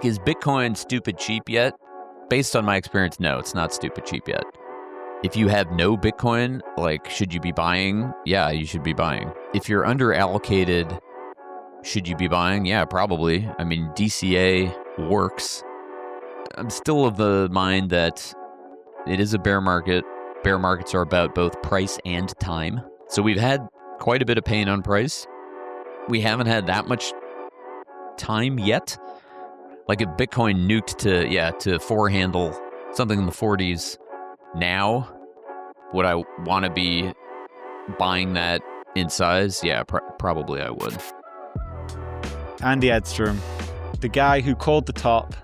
Is Bitcoin stupid cheap yet? Based on my experience, no, it's not stupid cheap yet. If you have no Bitcoin, like, should you be buying? Yeah, you should be buying. If you're under allocated, should you be buying? Yeah, probably. I mean, DCA works. I'm still of the mind that it is a bear market. Bear markets are about both price and time. So we've had quite a bit of pain on price. We haven't had that much time yet. Like if Bitcoin nuked to four handle, something in the 40s now, would I want to be buying that in size? Yeah, probably I would. Andy Edstrom, the guy who called the top,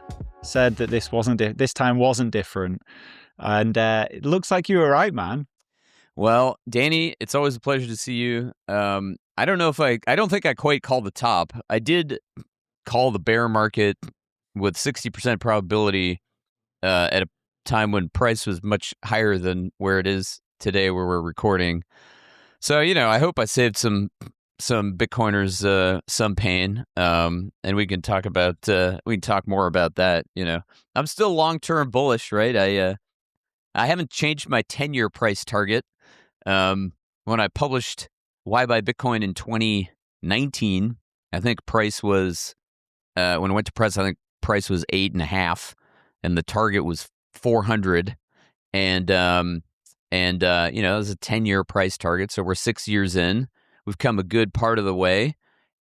said that this time wasn't different. And it looks like you were right, man. Well, Danny, it's always a pleasure to see you. I don't think I quite called the top. I did call the bear market with 60% probability at a time when price was much higher than where it is today, where we're recording. So, I hope I saved some Bitcoiners some pain, and we can talk more about that. I'm still long-term bullish, right? I haven't changed my 10-year price target. When I published Why Buy Bitcoin in 2019, I think price was when I went to press, I think price was 8.5, and the target was 400, and it was a 10-year price target. So we're 6 years in. We've come a good part of the way,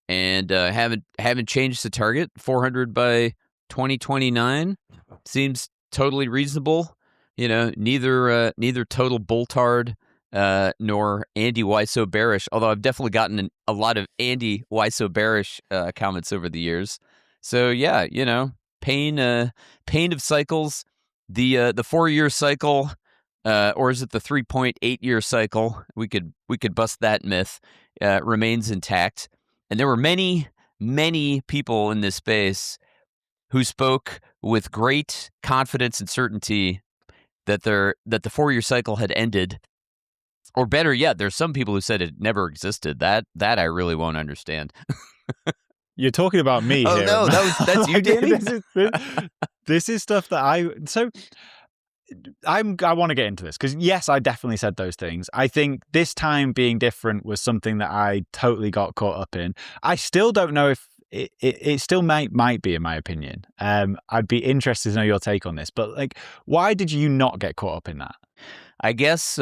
and haven't changed the target. 400 by 2029 seems totally reasonable. Neither total bulltard nor Andy why so bearish. Although I've definitely gotten a lot of Andy why so bearish comments over the years. So yeah, pain of cycles. The 4-year cycle, or is it the 3.8-year cycle? We could bust that myth. Remains intact, and there were many people in this space who spoke with great confidence and certainty that the 4-year cycle had ended, or better yet, there's some people who said it never existed. That I really won't understand. You're talking about me here. Oh no, that's you, Danny. This is stuff that I want to get into this because yes, I definitely said those things. I think this time being different was something that I totally got caught up in. I still don't know if it still might be, in my opinion. I'd be interested to know your take on this, but why did you not get caught up in that? I guess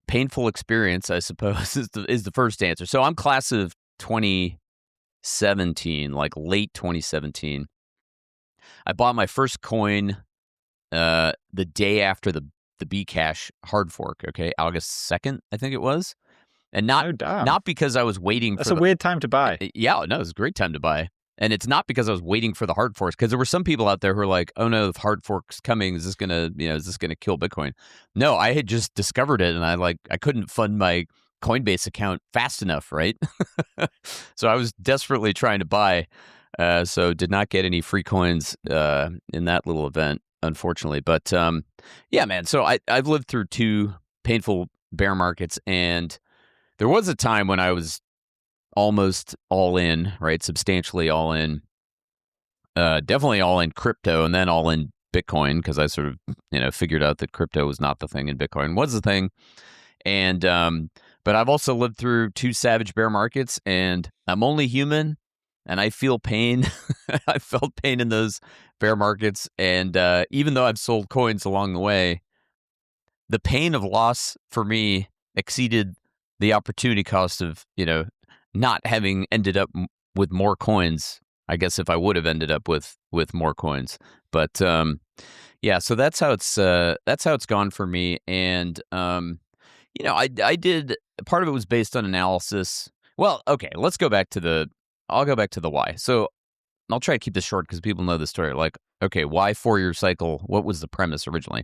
painful experience, I suppose, is the first answer. So I'm class of 2017, like late 2017. I bought my first coin the day after the Bcash hard fork. Okay, August 2nd, I think it was. And not because I was waiting That's a weird time to buy. Yeah, no, it was a great time to buy. And it's not because I was waiting for the hard forks, because there were some people out there who were like, "Oh no, the hard fork's coming. Is this gonna kill Bitcoin?" No, I had just discovered it, and I couldn't fund my Coinbase account fast enough, right? So I was desperately trying to buy. So did not get any free coins in that little event, unfortunately. But yeah, man. So I've lived through 2 painful bear markets, and there was a time when I was almost all in, right? Substantially all in. Definitely all in crypto, and then all in Bitcoin, because I sort of, figured out that crypto was not the thing and Bitcoin was the thing. And but I've also lived through 2 savage bear markets, and I'm only human, and I feel pain. I felt pain in those bear markets, and even though I've sold coins along the way, the pain of loss for me exceeded the opportunity cost of, not having ended up with more coins. I guess if I would have ended up with more coins, but yeah. So that's how it's gone for me. And I did, part of it was based on analysis. Well, okay, I'll go back to the why. So I'll try to keep this short because people know the story. Like, okay, why 4-year cycle? What was the premise originally?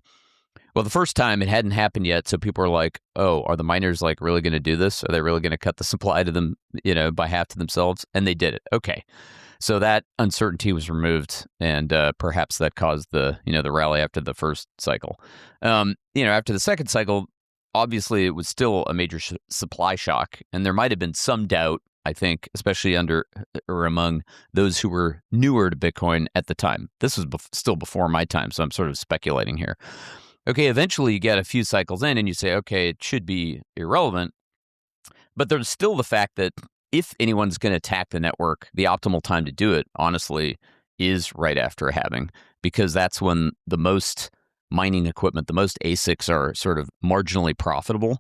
Well, the first time it hadn't happened yet, so people were like, "Oh, are the miners really going to do this? Are they really going to cut the supply to them, by half to themselves?" And they did it. Okay, so that uncertainty was removed, and perhaps that caused the rally after the first cycle. After the second cycle, obviously it was still a major supply shock, and there might have been some doubt I think, especially under or among those who were newer to Bitcoin at the time. This was still before my time, so I'm sort of speculating here. Okay, eventually you get a few cycles in and you say, okay, it should be irrelevant. But there's still the fact that if anyone's going to attack the network, the optimal time to do it, honestly, is right after a halving, because that's when the most mining equipment, the most ASICs are sort of marginally profitable.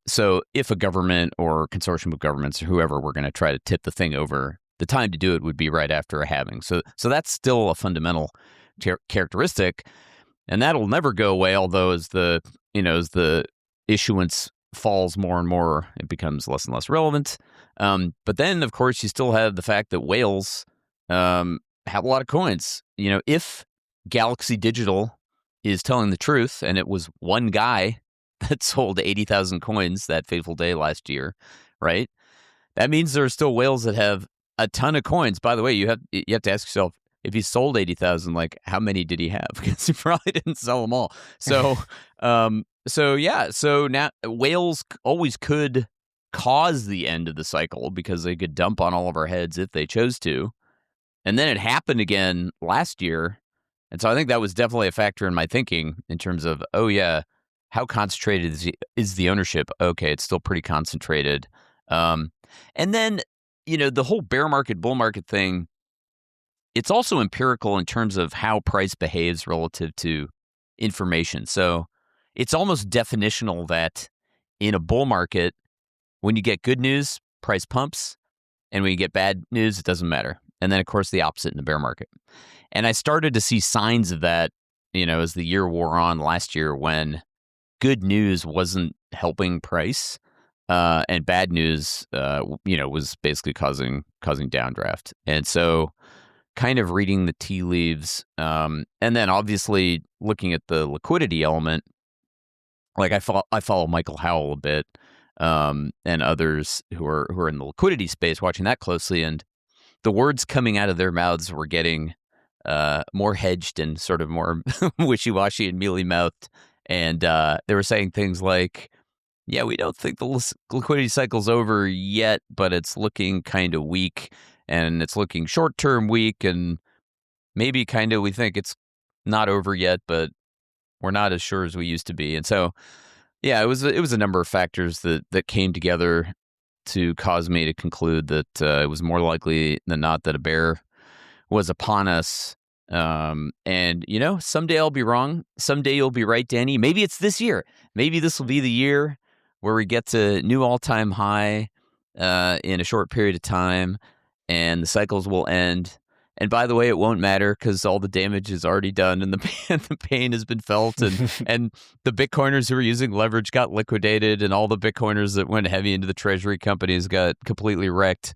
So if a government or consortium of governments or whoever were going to try to tip the thing over, the time to do it would be right after a halving. So that's still a fundamental characteristic, and that'll never go away. Although as the issuance falls more and more, it becomes less and less relevant. But then, of course, you still have the fact that whales have a lot of coins. If Galaxy Digital is telling the truth, and it was one guy that sold 80,000 coins that fateful day last year, right? That means there are still whales that have a ton of coins. By the way, you have to ask yourself, if he sold 80,000, like how many did he have? Because he probably didn't sell them all. So, so now whales always could cause the end of the cycle because they could dump on all of our heads if they chose to. And then it happened again last year. And so I think that was definitely a factor in my thinking in terms of, oh yeah, how concentrated is the ownership? Okay, it's still pretty concentrated. And then, the whole bear market, bull market thing, it's also empirical in terms of how price behaves relative to information. So it's almost definitional that in a bull market, when you get good news, price pumps. And when you get bad news, it doesn't matter. And then, of course, the opposite in the bear market. And I started to see signs of that, as the year wore on last year, when good news wasn't helping price, and bad news, was basically causing downdraft. And so, kind of reading the tea leaves, and then obviously looking at the liquidity element. Like I follow Michael Howell a bit, and others who are in the liquidity space, watching that closely, and the words coming out of their mouths were getting more hedged and sort of more wishy-washy and mealy-mouthed. And they were saying things like, yeah, we don't think the liquidity cycle's over yet, but it's looking kind of weak, and it's looking short-term weak, and maybe kind of we think it's not over yet, but we're not as sure as we used to be. And so, yeah, it was a number of factors that came together to cause me to conclude that it was more likely than not that a bear was upon us. And someday I'll be wrong. Someday you'll be right, Danny. Maybe it's this year. Maybe this will be the year where we get to new all-time high in a short period of time, and the cycles will end. And by the way, it won't matter because all the damage is already done, and the pain has been felt, and the Bitcoiners who were using leverage got liquidated, and all the Bitcoiners that went heavy into the Treasury companies got completely wrecked,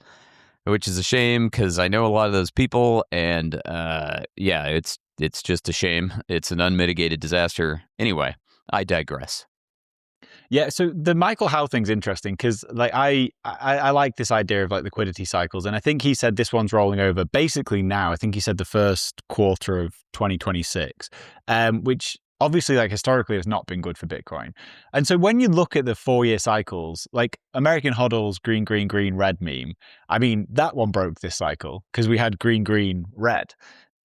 which is a shame because I know a lot of those people, and it's just a shame. It's an unmitigated disaster. Anyway, I digress. Yeah, so the Michael Howell thing's interesting because like I like this idea of like liquidity cycles, and I think he said this one's rolling over basically now. I think he said the first quarter of 2026, which obviously like historically has not been good for Bitcoin. And so when you look at the 4-year cycles, like American Hodl's green, green, green, red meme, I mean that one broke this cycle because we had green, green, red.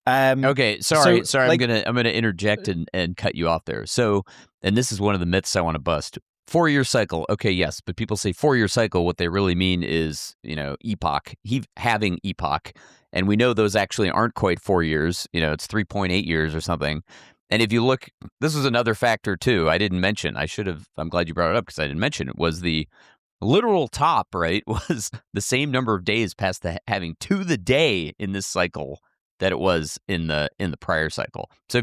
Okay, sorry. Like, I'm gonna interject and cut you off there. So, and this is one of the myths I want to bust. 4-year cycle. Okay, yes, but people say 4-year cycle. What they really mean is, epoch, having epoch. And we know those actually aren't quite 4 years. It's 3.8 years or something. And if you look, this was another factor too. I didn't mention. I should have. I'm glad you brought it up because I didn't mention it. Was the literal top, right? Was the same number of days past the halving to the day in this cycle that it was in the prior cycle. So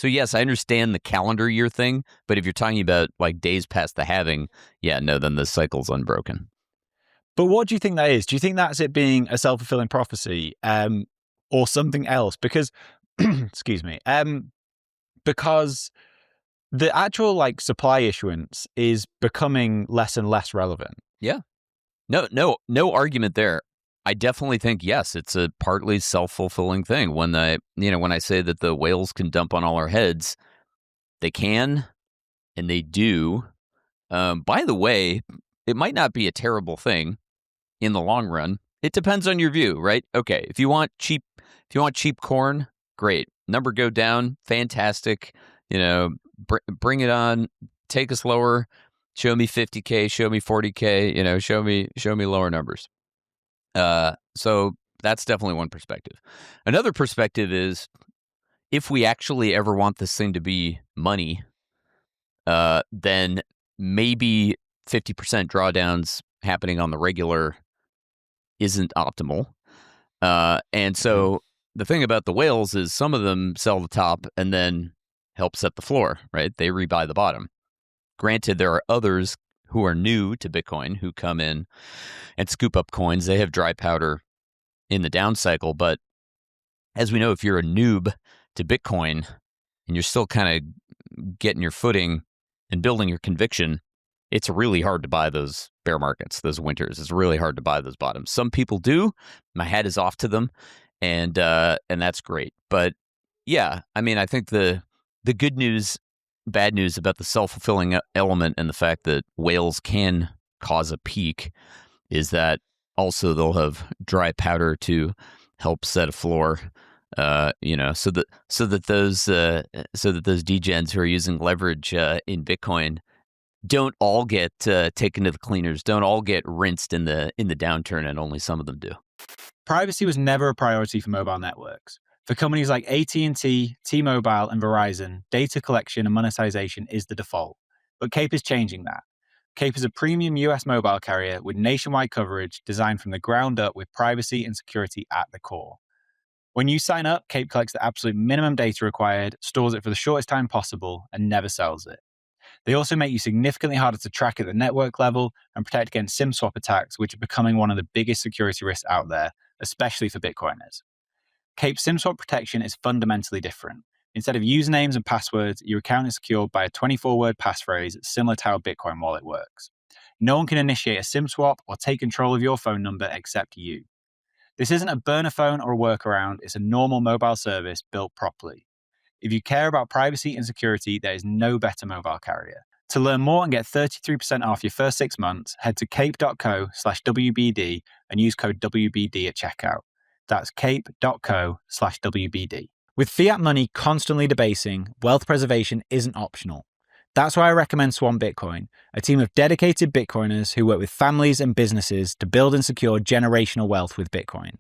yes, I understand the calendar year thing, but if you're talking about like days past the halving, then the cycle's unbroken. But what do you think that is? Do you think that's it being a self-fulfilling prophecy, or something else? Because, excuse me, because the actual like supply issuance is becoming less and less relevant. Yeah, no argument there. I definitely think, yes, it's a partly self-fulfilling thing. When I say that the whales can dump on all our heads, they can, and they do. By the way, it might not be a terrible thing. in the long run. It depends on your view, right? Okay, if you want cheap corn, great. Number go down, fantastic. Bring it on. Take us lower. Show me 50K. Show me 40K. Show me lower numbers. So that's definitely one perspective. Another perspective is if we actually ever want this thing to be money, then maybe 50% drawdowns happening on the regular isn't optimal. And so the thing about the whales is some of them sell the top and then help set the floor, right? They rebuy the bottom. Granted, there are others who are new to Bitcoin who come in and scoop up coins. They have dry powder in the down cycle. But as we know, if you're a noob to Bitcoin and you're still kind of getting your footing and building your conviction, it's really hard to buy those bear markets, those winters. It's really hard to buy those bottoms. Some people do. My hat is off to them, and that's great. But yeah, I mean, I think the good news, bad news about the self-fulfilling element and the fact that whales can cause a peak is that also they'll have dry powder to help set a floor. So that those degens who are using leverage in Bitcoin don't all get taken to the cleaners, don't all get rinsed in the downturn, and only some of them do. Privacy was never a priority for mobile networks. For companies like AT&T, T-Mobile, and Verizon, data collection and monetization is the default. But Cape is changing that. Cape is a premium US mobile carrier with nationwide coverage designed from the ground up with privacy and security at the core. When you sign up, Cape collects the absolute minimum data required, stores it for the shortest time possible, and never sells it. They also make you significantly harder to track at the network level and protect against SIM swap attacks, which are becoming one of the biggest security risks out there, especially for Bitcoiners. Cape SIM swap protection is fundamentally different. Instead of usernames and passwords, your account is secured by a 24-word passphrase similar to how Bitcoin Wallet works. No one can initiate a SIM swap or take control of your phone number except you. This isn't a burner phone or a workaround, it's a normal mobile service built properly. If you care about privacy and security, there is no better mobile carrier. To learn more and get 33% off your first 6 months, head to cape.co/WBD and use code WBD at checkout. That's cape.co/WBD. With fiat money constantly debasing, wealth preservation isn't optional. That's why I recommend Swan Bitcoin, a team of dedicated Bitcoiners who work with families and businesses to build and secure generational wealth with Bitcoin.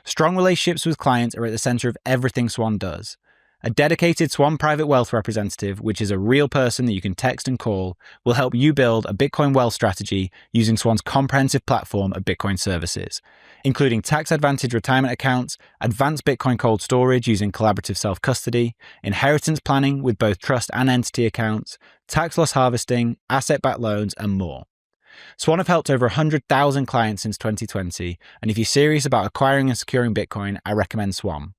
Strong relationships with clients are at the center of everything Swan does. A dedicated Swan Private Wealth representative, which is a real person that you can text and call, will help you build a Bitcoin wealth strategy using Swan's comprehensive platform of Bitcoin services, including tax-advantaged retirement accounts, advanced Bitcoin cold storage using collaborative self-custody, inheritance planning with both trust and entity accounts, tax loss harvesting, asset-backed loans, and more. Swan have helped over 100,000 clients since 2020, and if you're serious about acquiring and securing Bitcoin, I recommend Swan.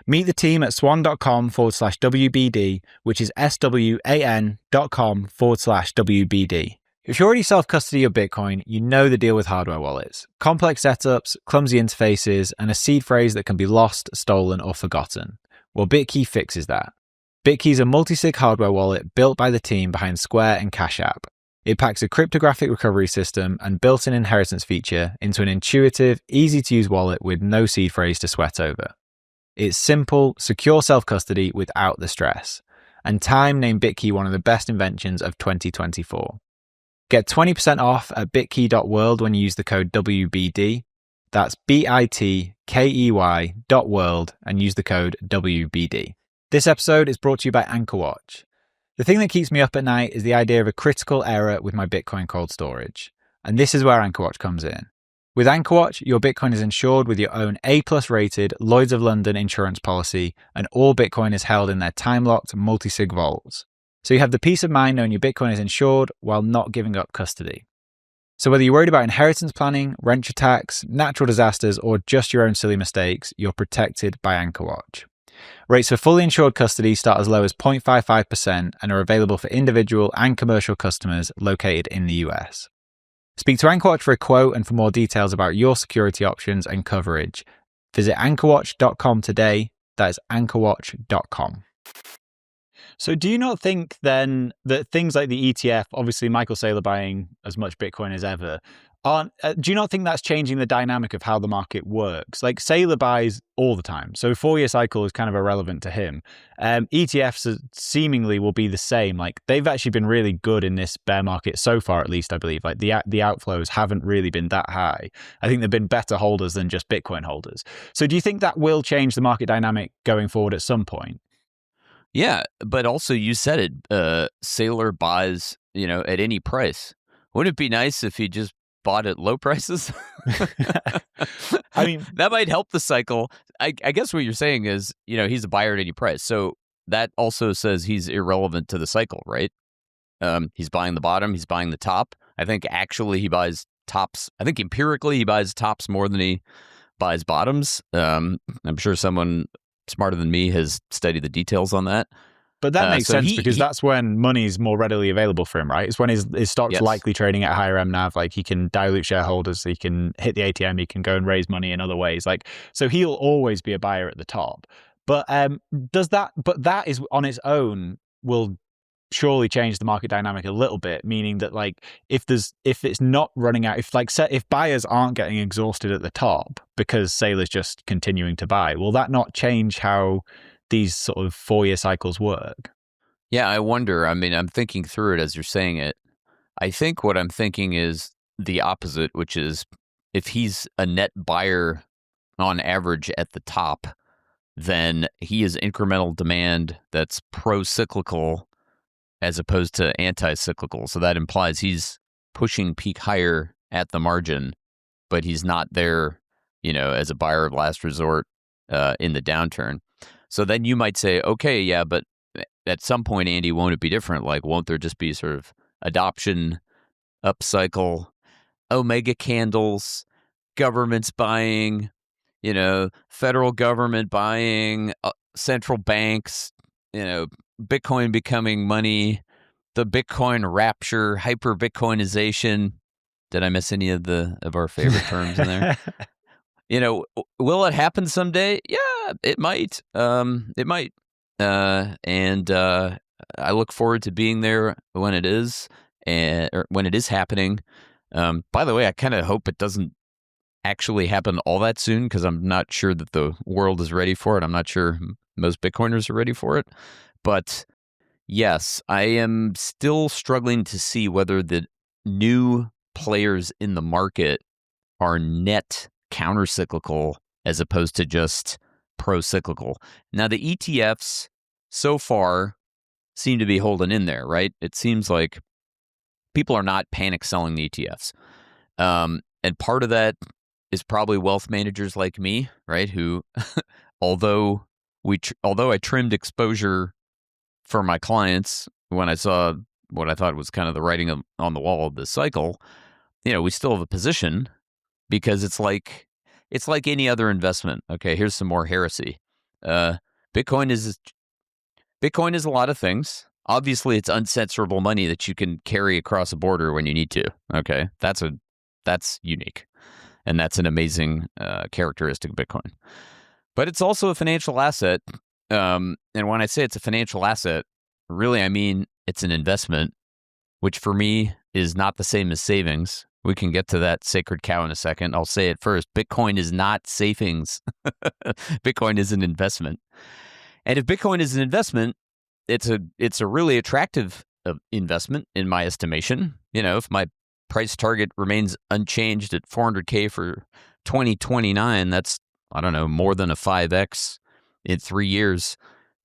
Meet the team at swan.com/WBD, which is swan.com/WBD. If you already self-custody your Bitcoin, you know the deal with hardware wallets. Complex setups, clumsy interfaces, and a seed phrase that can be lost, stolen, or forgotten. Well, Bitkey fixes that. Bitkey is a multi-sig hardware wallet built by the team behind Square and Cash App. It packs a cryptographic recovery system and built-in inheritance feature into an intuitive, easy-to-use wallet with no seed phrase to sweat over. It's simple, secure self-custody without the stress. And Time named Bitkey one of the best inventions of 2024. Get 20% off at bitkey.world when you use the code WBD. That's bitkey.world and use the code WBD. This episode is brought to you by AnchorWatch. The thing that keeps me up at night is the idea of a critical error with my Bitcoin cold storage. And this is where AnchorWatch comes in. With AnchorWatch, your Bitcoin is insured with your own A+ rated Lloyd's of London insurance policy, and all Bitcoin is held in their time-locked multi-sig vaults. So you have the peace of mind knowing your Bitcoin is insured while not giving up custody. So whether you're worried about inheritance planning, rent attacks, natural disasters, or just your own silly mistakes, you're protected by AnchorWatch. Rates for fully insured custody start as low as 0.55% and are available for individual and commercial customers located in the US. Speak to AnchorWatch for a quote and for more details about your security options and coverage. Visit anchorwatch.com today. That is anchorwatch.com. So do you not think then that things like the ETF, obviously Michael Saylor buying as much Bitcoin as ever, Do you not think that's changing the dynamic of how the market works? Like Saylor buys all the time, so 4-year cycle is kind of irrelevant to him. ETFs seemingly will be the same. Like they've actually been really good in this bear market so far, at least I believe. Like the outflows haven't really been that high. I think they've been better holders than just Bitcoin holders. So do you think that will change the market dynamic going forward at some point? Yeah, but also you said it. Saylor buys, at any price. Wouldn't it be nice if he just bought at low prices? I mean, that might help the cycle. I guess what you're saying is, he's a buyer at any price. So that also says he's irrelevant to the cycle, right? He's buying the bottom. He's buying the top. I think actually he buys tops. I think empirically he buys tops more than he buys bottoms. I'm sure someone smarter than me has studied the details on that. But that makes sense because that's when money's more readily available for him, right? It's when his stock's likely trading at higher MNAV. Like he can dilute shareholders, he can hit the ATM, he can go and raise money in other ways. Like so, he'll always be a buyer at the top. But that is on its own will surely change the market dynamic a little bit. Meaning that like if it's not running out, if buyers aren't getting exhausted at the top because Saylor's just continuing to buy, will that not change how these sort of 4-year cycles work? Yeah, I wonder. I mean, I'm thinking through it as you're saying it. I think what I'm thinking is the opposite, which is if he's a net buyer on average at the top, then he is incremental demand that's pro-cyclical as opposed to anti-cyclical. So that implies he's pushing peak higher at the margin, but he's not there, as a buyer of last resort in the downturn. So then you might say, okay, yeah, but at some point, Andy, won't it be different? Like, won't there just be sort of adoption, upcycle, omega candles, governments buying, federal government buying, central banks, Bitcoin becoming money, the Bitcoin rapture, hyper Bitcoinization. Did I miss any of our favorite terms in there? Will it happen someday? Yeah, it might. It might. And I look forward to being there when it is, or when it is happening. By the way, I kind of hope it doesn't actually happen all that soon because I'm not sure that the world is ready for it. I'm not sure most Bitcoiners are ready for it. But yes, I am still struggling to see whether the new players in the market are net counter-cyclical as opposed to just pro-cyclical. Now, the ETFs so far seem to be holding in there, right? It seems like people are not panic selling the ETFs. And part of that is probably wealth managers like me, right? Who, although I trimmed exposure for my clients when I saw what I thought was kind of the writing on the wall of this cycle, we still have a position. Because it's like any other investment. Okay, here's some more heresy. Bitcoin is a lot of things. Obviously, it's uncensorable money that you can carry across a border when you need to. Okay, that's unique, and that's an amazing characteristic of Bitcoin. But it's also a financial asset. And when I say it's a financial asset, really I mean it's an investment, which for me is not the same as savings. We can get to that sacred cow in a second. I'll say it first. Bitcoin is not savings. Bitcoin is an investment. And if Bitcoin is an investment, it's a really attractive investment in my estimation. If my price target remains unchanged at 400K for 2029, that's, I don't know, more than a 5x in 3 years.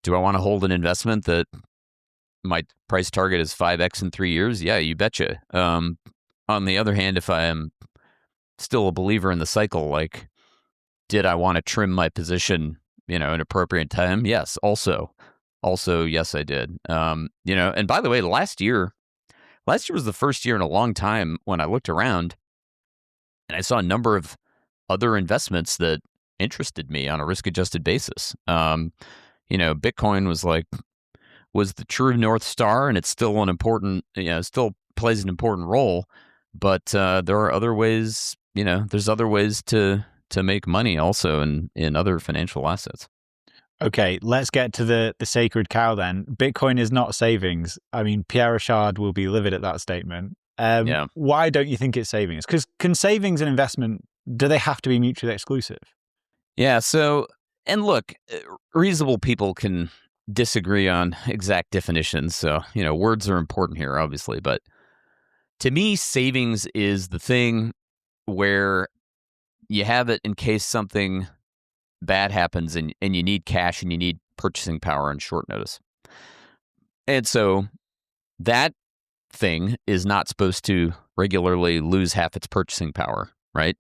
Do I want to hold an investment that my price target is 5x in 3 years? Yeah, you betcha. On the other hand, if I am still a believer in the cycle, like, did I want to trim my position, in appropriate time? Yes. Also, yes, I did. And by the way, last year was the first year in a long time when I looked around and I saw a number of other investments that interested me on a risk-adjusted basis. Bitcoin was the true North Star, and it's still an important, still plays an important role. But there are other ways, there's other ways to make money also in other financial assets. Okay, let's get to the sacred cow then. Bitcoin is not savings. I mean, Pierre Rochard will be livid at that statement. Yeah. Why don't you think it's savings? Because can savings and investment, do they have to be mutually exclusive? Yeah. So, and look, reasonable people can disagree on exact definitions. So, words are important here, obviously. But to me, savings is the thing where you have it in case something bad happens and you need cash and you need purchasing power on short notice. And so that thing is not supposed to regularly lose half its purchasing power, right?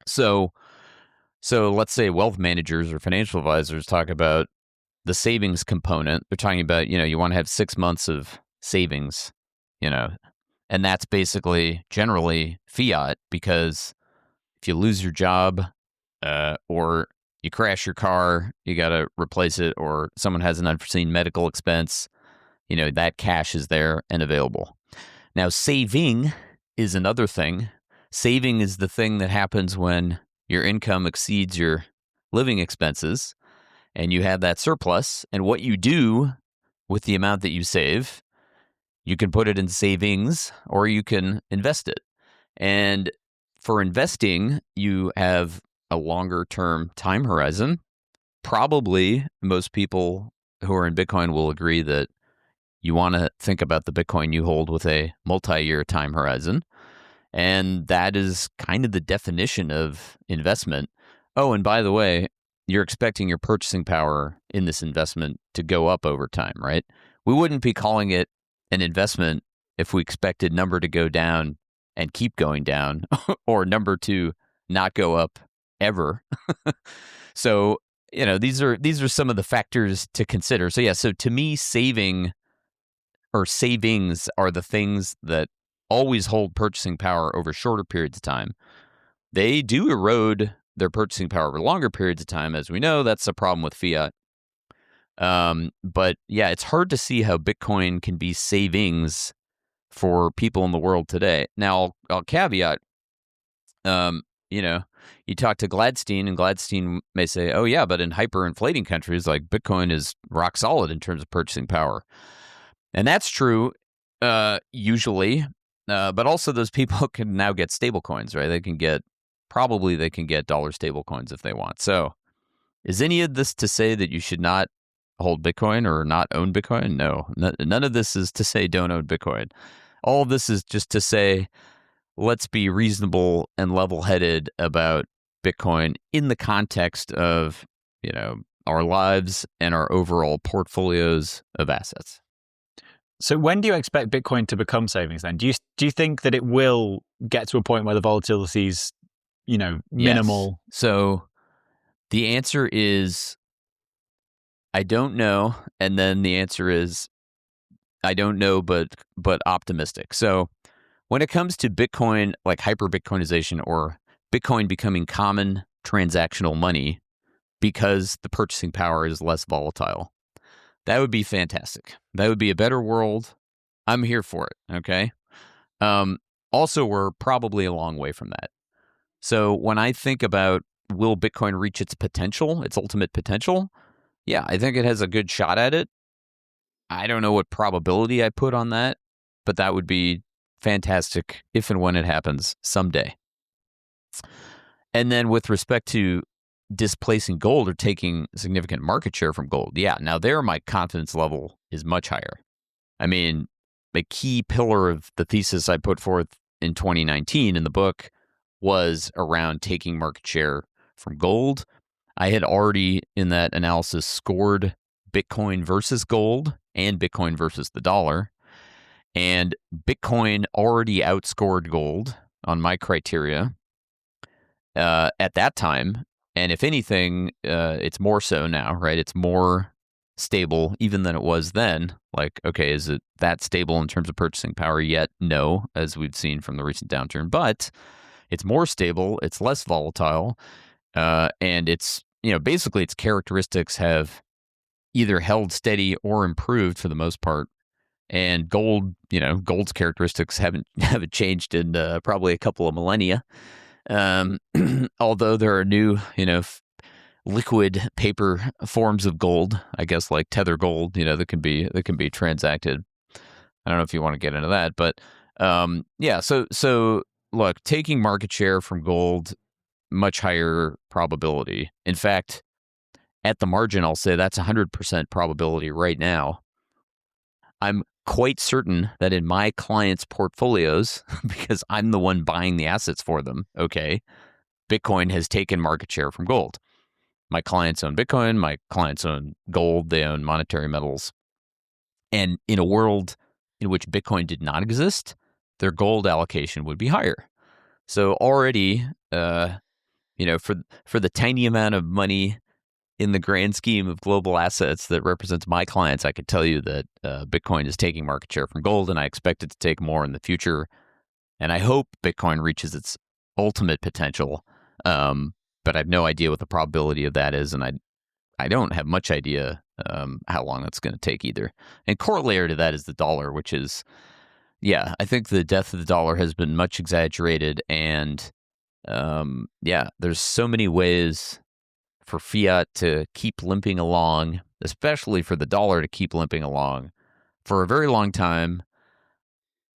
So let's say wealth managers or financial advisors talk about the savings component. They're talking about, you want to have 6 months of savings, and that's basically generally fiat, because if you lose your job or you crash your car, you got to replace it, or someone has an unforeseen medical expense, that cash is there and available. Now, saving is another thing. Saving is the thing that happens when your income exceeds your living expenses and you have that surplus. And what you do with the amount that you save, you can put it in savings or you can invest it. And for investing, you have a longer term time horizon. Probably most people who are in Bitcoin will agree that you want to think about the Bitcoin you hold with a multi-year time horizon. And that is kind of the definition of investment. Oh, and by the way, you're expecting your purchasing power in this investment to go up over time, right? We wouldn't be calling it an investment if we expected number to go down and keep going down, or number to not go up ever. So, these are some of the factors to consider. So yeah, so to me, savings are the things that always hold purchasing power over shorter periods of time. They do erode their purchasing power over longer periods of time. As we know, that's a problem with fiat. But yeah, it's hard to see how Bitcoin can be savings for people in the world today. Now, I'll caveat, you talk to Gladstein, and Gladstein may say, oh yeah, but in hyperinflating countries, like, Bitcoin is rock solid in terms of purchasing power. And that's true, usually. But also those people can now get stable coins, right? They can get dollar stable coins if they want. So is any of this to say that you should not hold Bitcoin or not own Bitcoin? No, none of this is to say don't own Bitcoin. All of this is just to say, let's be reasonable and level-headed about Bitcoin in the context of, our lives and our overall portfolios of assets. So when do you expect Bitcoin to become savings then? Do you think that it will get to a point where the volatility is, minimal? Yes. So the answer is, I don't know. And then the answer is, I don't know, but optimistic. So when it comes to Bitcoin, like hyper-Bitcoinization or Bitcoin becoming common transactional money because the purchasing power is less volatile, that would be fantastic. That would be a better world. I'm here for it, okay? Also, we're probably a long way from that. So when I think about, will Bitcoin reach its potential, its ultimate potential? Yeah, I think it has a good shot at it. I don't know what probability I put on that, but that would be fantastic if and when it happens someday. And then with respect to displacing gold or taking significant market share from gold, yeah, now there my confidence level is much higher. I mean, the key pillar of the thesis I put forth in 2019 in the book was around taking market share from gold. I had already in that analysis scored Bitcoin versus gold and Bitcoin versus the dollar. And Bitcoin already outscored gold on my criteria at that time. And if anything, it's more so now, right? It's more stable even than it was then. Like, okay, is it that stable in terms of purchasing power yet? No, as we've seen from the recent downturn. But it's more stable, it's less volatile, and it's, basically its characteristics have either held steady or improved for the most part. And gold, gold's characteristics haven't changed in probably a couple of millennia. Although there are new, liquid paper forms of gold, I guess, like tether gold, that can be transacted. I don't know if you want to get into that, but Yeah. So look, taking market share from gold, much higher probability. In fact, at the margin, I'll say that's 100% probability right now. I'm quite certain that in my clients' portfolios, because I'm the one buying the assets for them, okay, Bitcoin has taken market share from gold. My clients own Bitcoin, my clients own gold, they own monetary metals. And in a world in which Bitcoin did not exist, their gold allocation would be higher. So already, for the tiny amount of money in the grand scheme of global assets that represents my clients, I could tell you that Bitcoin is taking market share from gold, and I expect it to take more in the future. And I hope Bitcoin reaches its ultimate potential, but I have no idea what the probability of that is, and I don't have much idea how long that's going to take either. And corollary to that is the dollar, which is, yeah, I think the death of the dollar has been much exaggerated, and there's so many ways for fiat to keep limping along, especially for the dollar to keep limping along for a very long time.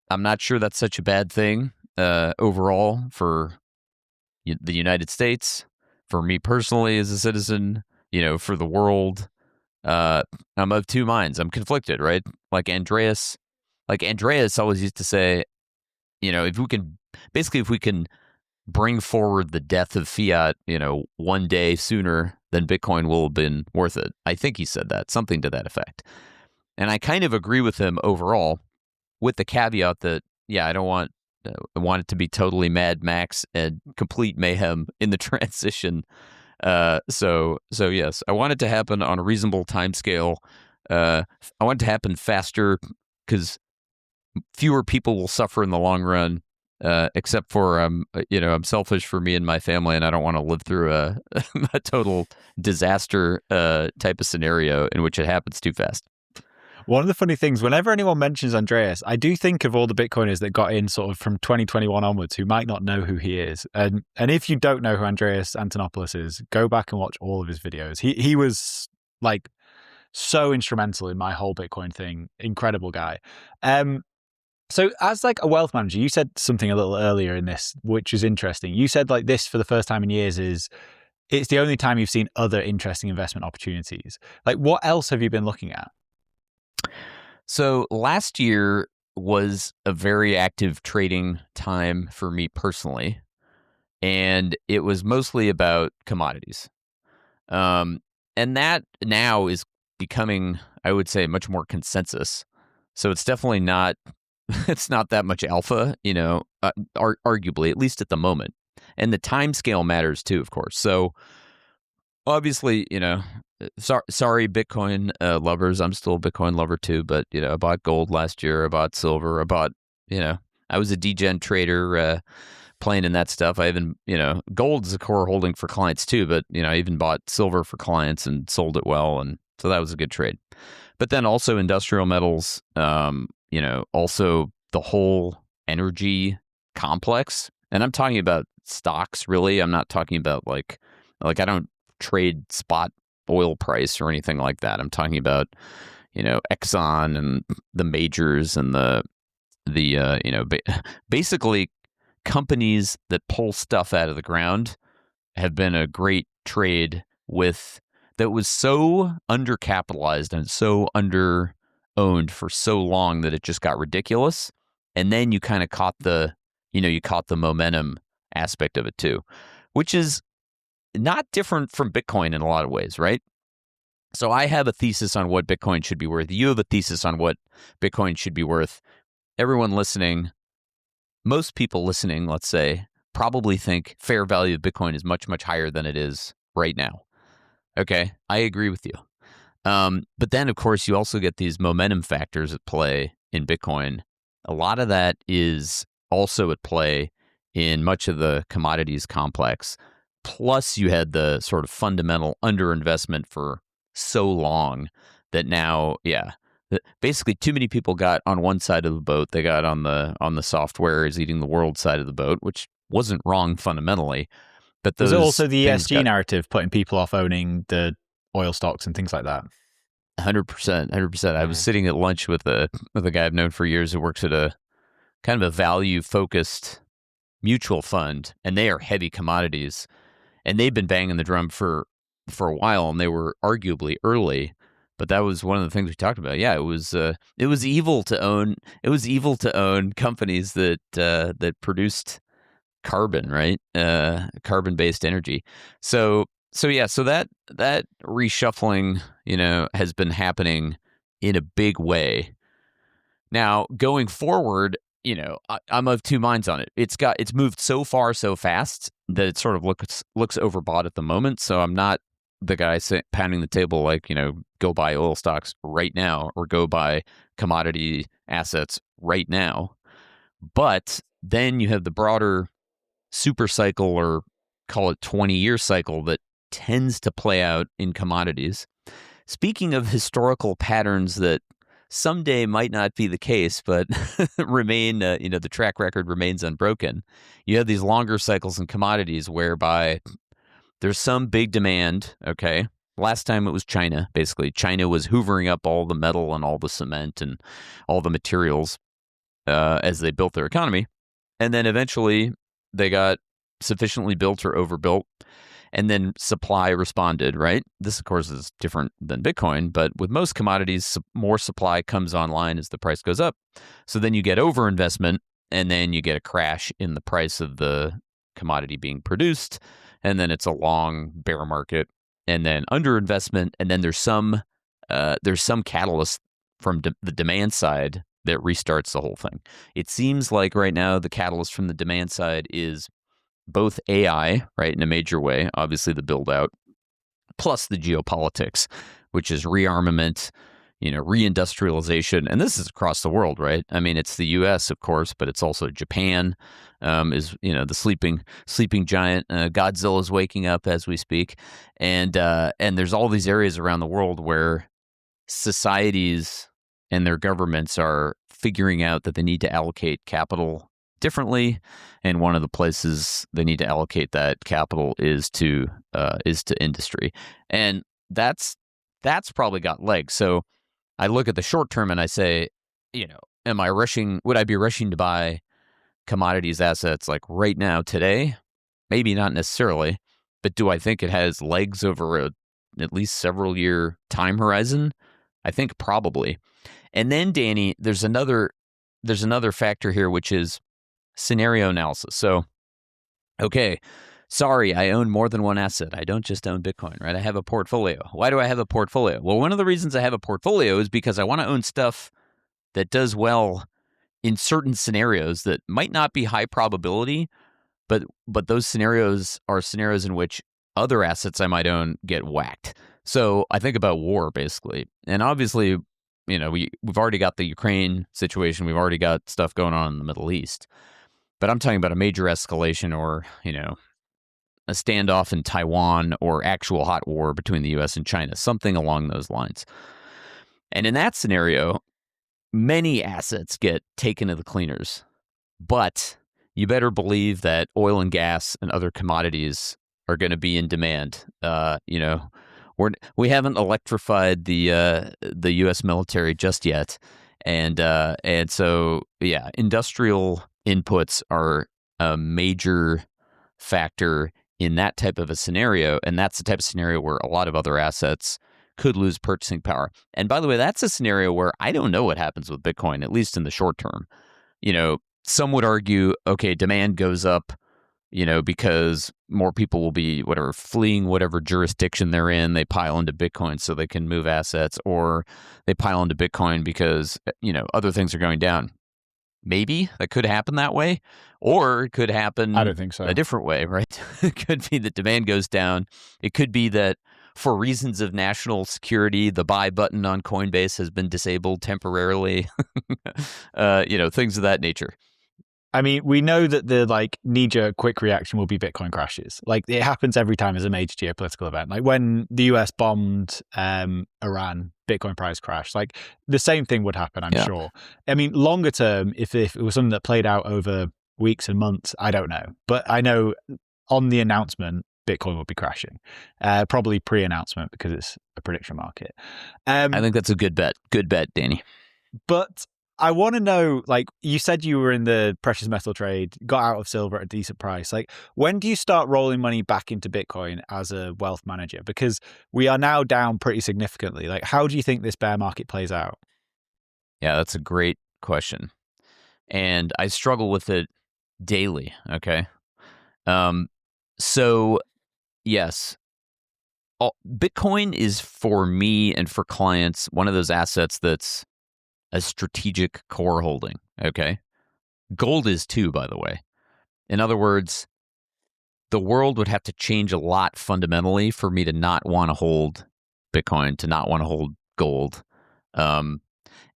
I'm not sure that's such a bad thing overall for the United States, for me personally as a citizen, for the world. I'm of two minds. I'm conflicted, right? Like Andreas always used to say, if we can bring forward the death of fiat, one day sooner, then Bitcoin will have been worth it. I think he said that, something to that effect. And I kind of agree with him overall, with the caveat that, I want it to be totally Mad Max and complete mayhem in the transition. So yes, I want it to happen on a reasonable time scale. I want it to happen faster because fewer people will suffer in the long run. Except for I'm selfish for me and my family, and I don't want to live through a total disaster type of scenario in which it happens too fast. One of the funny things, whenever anyone mentions Andreas, I do think of all the Bitcoiners that got in sort of from 2021 onwards who might not know who he is. And if you don't know who Andreas Antonopoulos is, go back and watch all of his videos. He was like so instrumental in my whole Bitcoin thing. Incredible guy. So as like a wealth manager, you said something a little earlier in this, which is interesting. You said like this for the first time in years it's the only time you've seen other interesting investment opportunities. Like what else have you been looking at? So last year was a very active trading time for me personally, and it was mostly about commodities. And that now is becoming, I would say, much more consensus. So it's definitely not that much alpha, arguably, at least at the moment. And the time scale matters too, of course. So obviously, sorry, Bitcoin lovers. I'm still a Bitcoin lover too, but, I bought gold last year. I bought silver. I was a degen trader playing in that stuff. I even, gold is a core holding for clients too, but, I even bought silver for clients and sold it well. And so that was a good trade. But then also industrial metals, also the whole energy complex. And I'm talking about stocks, really. I'm not talking about like I don't trade spot oil price or anything like that. I'm talking about, Exxon and the majors and basically companies that pull stuff out of the ground have been a great trade that was so undercapitalized and so under-owned for so long that it just got ridiculous. And then you kind of caught the momentum aspect of it too, which is not different from Bitcoin in a lot of ways, right? So I have a thesis on what Bitcoin should be worth. You have a thesis on what Bitcoin should be worth. Everyone listening, most people listening, let's say, probably think fair value of Bitcoin is much, much higher than it is right now. Okay, I agree with you. But then, of course, you also get these momentum factors at play in Bitcoin. A lot of that is also at play in much of the commodities complex. Plus, you had the sort of fundamental underinvestment for so long that now, basically too many people got on one side of the boat. They got on the software is eating the world side of the boat, which wasn't wrong fundamentally. But there's also the ESG narrative putting people off owning the oil stocks and things like that. 100%. I was sitting at lunch with a guy I've known for years who works at a kind of a value-focused mutual fund, and they are heavy commodities, and they've been banging the drum for a while, and they were arguably early. But that was one of the things we talked about. Yeah, it was evil to own. It was evil to own companies that produced carbon, right? Carbon-based energy. So that reshuffling, has been happening in a big way. Now, going forward, I'm of two minds on it. It's moved so far so fast that it sort of looks overbought at the moment. So I'm not the guy pounding the table like, go buy oil stocks right now or go buy commodity assets right now. But then you have the broader super cycle, or call it 20-year cycle, that tends to play out in commodities. Speaking of historical patterns that someday might not be the case, but remain, the track record remains unbroken. You have these longer cycles in commodities whereby there's some big demand, okay? Last time it was China, basically. China was hoovering up all the metal and all the cement and all the materials as they built their economy. And then eventually they got sufficiently built or overbuilt, and then supply responded, right? This, of course, is different than Bitcoin, but with most commodities, more supply comes online as the price goes up. So then you get overinvestment, and then you get a crash in the price of the commodity being produced, and then it's a long bear market, and then underinvestment, and then there's some catalyst from the demand side that restarts the whole thing. It seems like right now the catalyst from the demand side is both AI, right, in a major way, obviously the build out, plus the geopolitics, which is rearmament, reindustrialization. And this is across the world, right? I mean, it's the US, of course, but it's also Japan, is, the sleeping giant. Godzilla's waking up as we speak. And there's all these areas around the world where societies and their governments are figuring out that they need to allocate capital differently, and one of the places they need to allocate that capital is to industry, and that's probably got legs. So I look at the short term and I say, am I rushing? Would I be rushing to buy commodities assets like right now today? Maybe not necessarily, but do I think it has legs over at least several year time horizon? I think probably. And then, Danny, there's another factor here, which is scenario analysis. So, okay, sorry, I own more than one asset. I don't just own Bitcoin, right? I have a portfolio. Why do I have a portfolio? Well, one of the reasons I have a portfolio is because I want to own stuff that does well in certain scenarios that might not be high probability, but those scenarios are scenarios in which other assets I might own get whacked. So I think about war, basically. And obviously, we've already got the Ukraine situation. We've already got stuff going on in the Middle East. But I'm talking about a major escalation, or, a standoff in Taiwan, or actual hot war between the US and China, something along those lines. And in that scenario, many assets get taken to the cleaners. But you better believe that oil and gas and other commodities are going to be in demand. We haven't electrified the U.S. military just yet, and so industrial inputs are a major factor in that type of a scenario, and that's the type of scenario where a lot of other assets could lose purchasing power. And by the way, that's a scenario where I don't know what happens with Bitcoin, at least in the short term. Some would argue, okay, demand goes up, because more people will be fleeing whatever jurisdiction they're in. They pile into Bitcoin so they can move assets, or they pile into Bitcoin because, other things are going down. Maybe that could happen that way, or it could happen I don't think so. A different way, right? It could be that demand goes down. It could be that for reasons of national security, the buy button on Coinbase has been disabled temporarily, things of that nature. I mean, we know that the knee-jerk quick reaction will be Bitcoin crashes. It happens every time as a major geopolitical event. Like when the US bombed Iran, Bitcoin price crashed. The same thing would happen, I'm sure. I mean, longer term, if it was something that played out over weeks and months, I don't know. But I know on the announcement, Bitcoin will be crashing. Probably pre-announcement, because it's a prediction market. I think that's a good bet. Good bet, Danny. But I want to know, like, you said you were in the precious metal trade, got out of silver at a decent price. Like, when do you start rolling money back into Bitcoin as a wealth manager? Because we are now down pretty significantly. Like, how do you think this bear market plays out? Yeah, that's a great question. And I struggle with it daily, okay? So, yes, Bitcoin is, for me and for clients, one of those assets that's a strategic core holding, okay? Gold is too, by the way. In other words, the world would have to change a lot fundamentally for me to not want to hold Bitcoin, to not want to hold gold. And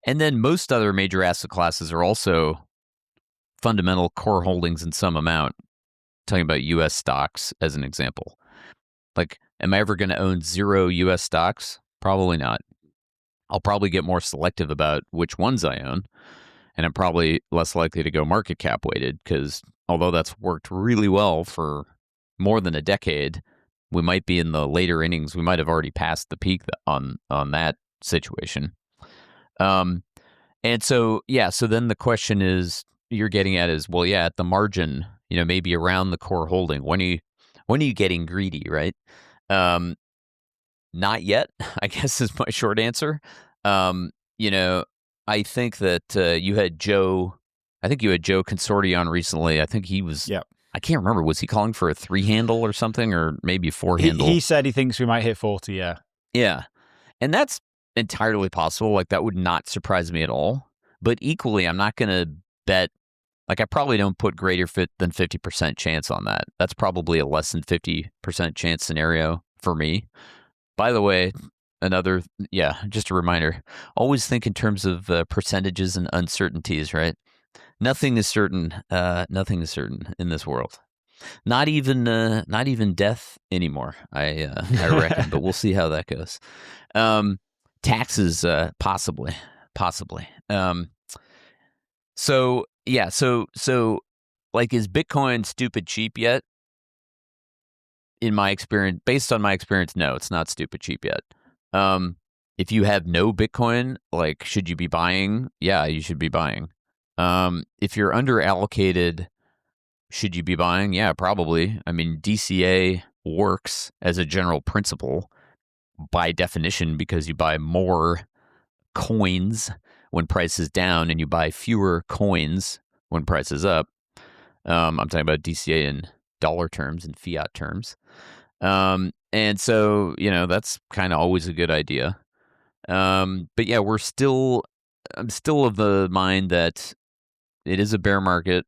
then most other major asset classes are also fundamental core holdings in some amount. Talking about U.S. stocks as an example. Like, am I ever going to own 0 U.S. stocks? Probably not. I'll probably get more selective about which ones I own, and I'm probably less likely to go market cap weighted because although that's worked really well for more than a decade, we might be in the later innings. We might have already passed the peak on that situation. And so, yeah, so then the question is, you're getting at is, well, yeah, at the margin, maybe around the core holding. When are you getting greedy, right? Not yet, I guess is my short answer. I think that you had Joe Consorti on recently. I think he was, I can't remember, was he calling for a 3 handle or something, or maybe 4 handle? He said he thinks we might hit 40, yeah. Yeah. And that's entirely possible. Like, that would not surprise me at all. But equally, I'm not going to bet, like, I probably don't put greater than 50% chance on that. That's probably a less than 50% chance scenario for me. By the way, just a reminder, always think in terms of percentages and uncertainties, right? Nothing is certain. Nothing is certain in this world. Not even death anymore, I reckon, but we'll see how that goes. Taxes, possibly. So like, is Bitcoin stupid cheap yet? In my experience, based on my experience, no, it's not stupid cheap yet. If you have no Bitcoin, like, should you be buying? Yeah, you should be buying. If you're under allocated, should you be buying? Yeah, probably. I mean, DCA works as a general principle by definition because you buy more coins when price is down and you buy fewer coins when price is up. I'm talking about DCA in dollar terms and fiat terms. And so, that's kind of always a good idea. But yeah, I'm still of the mind that it is a bear market,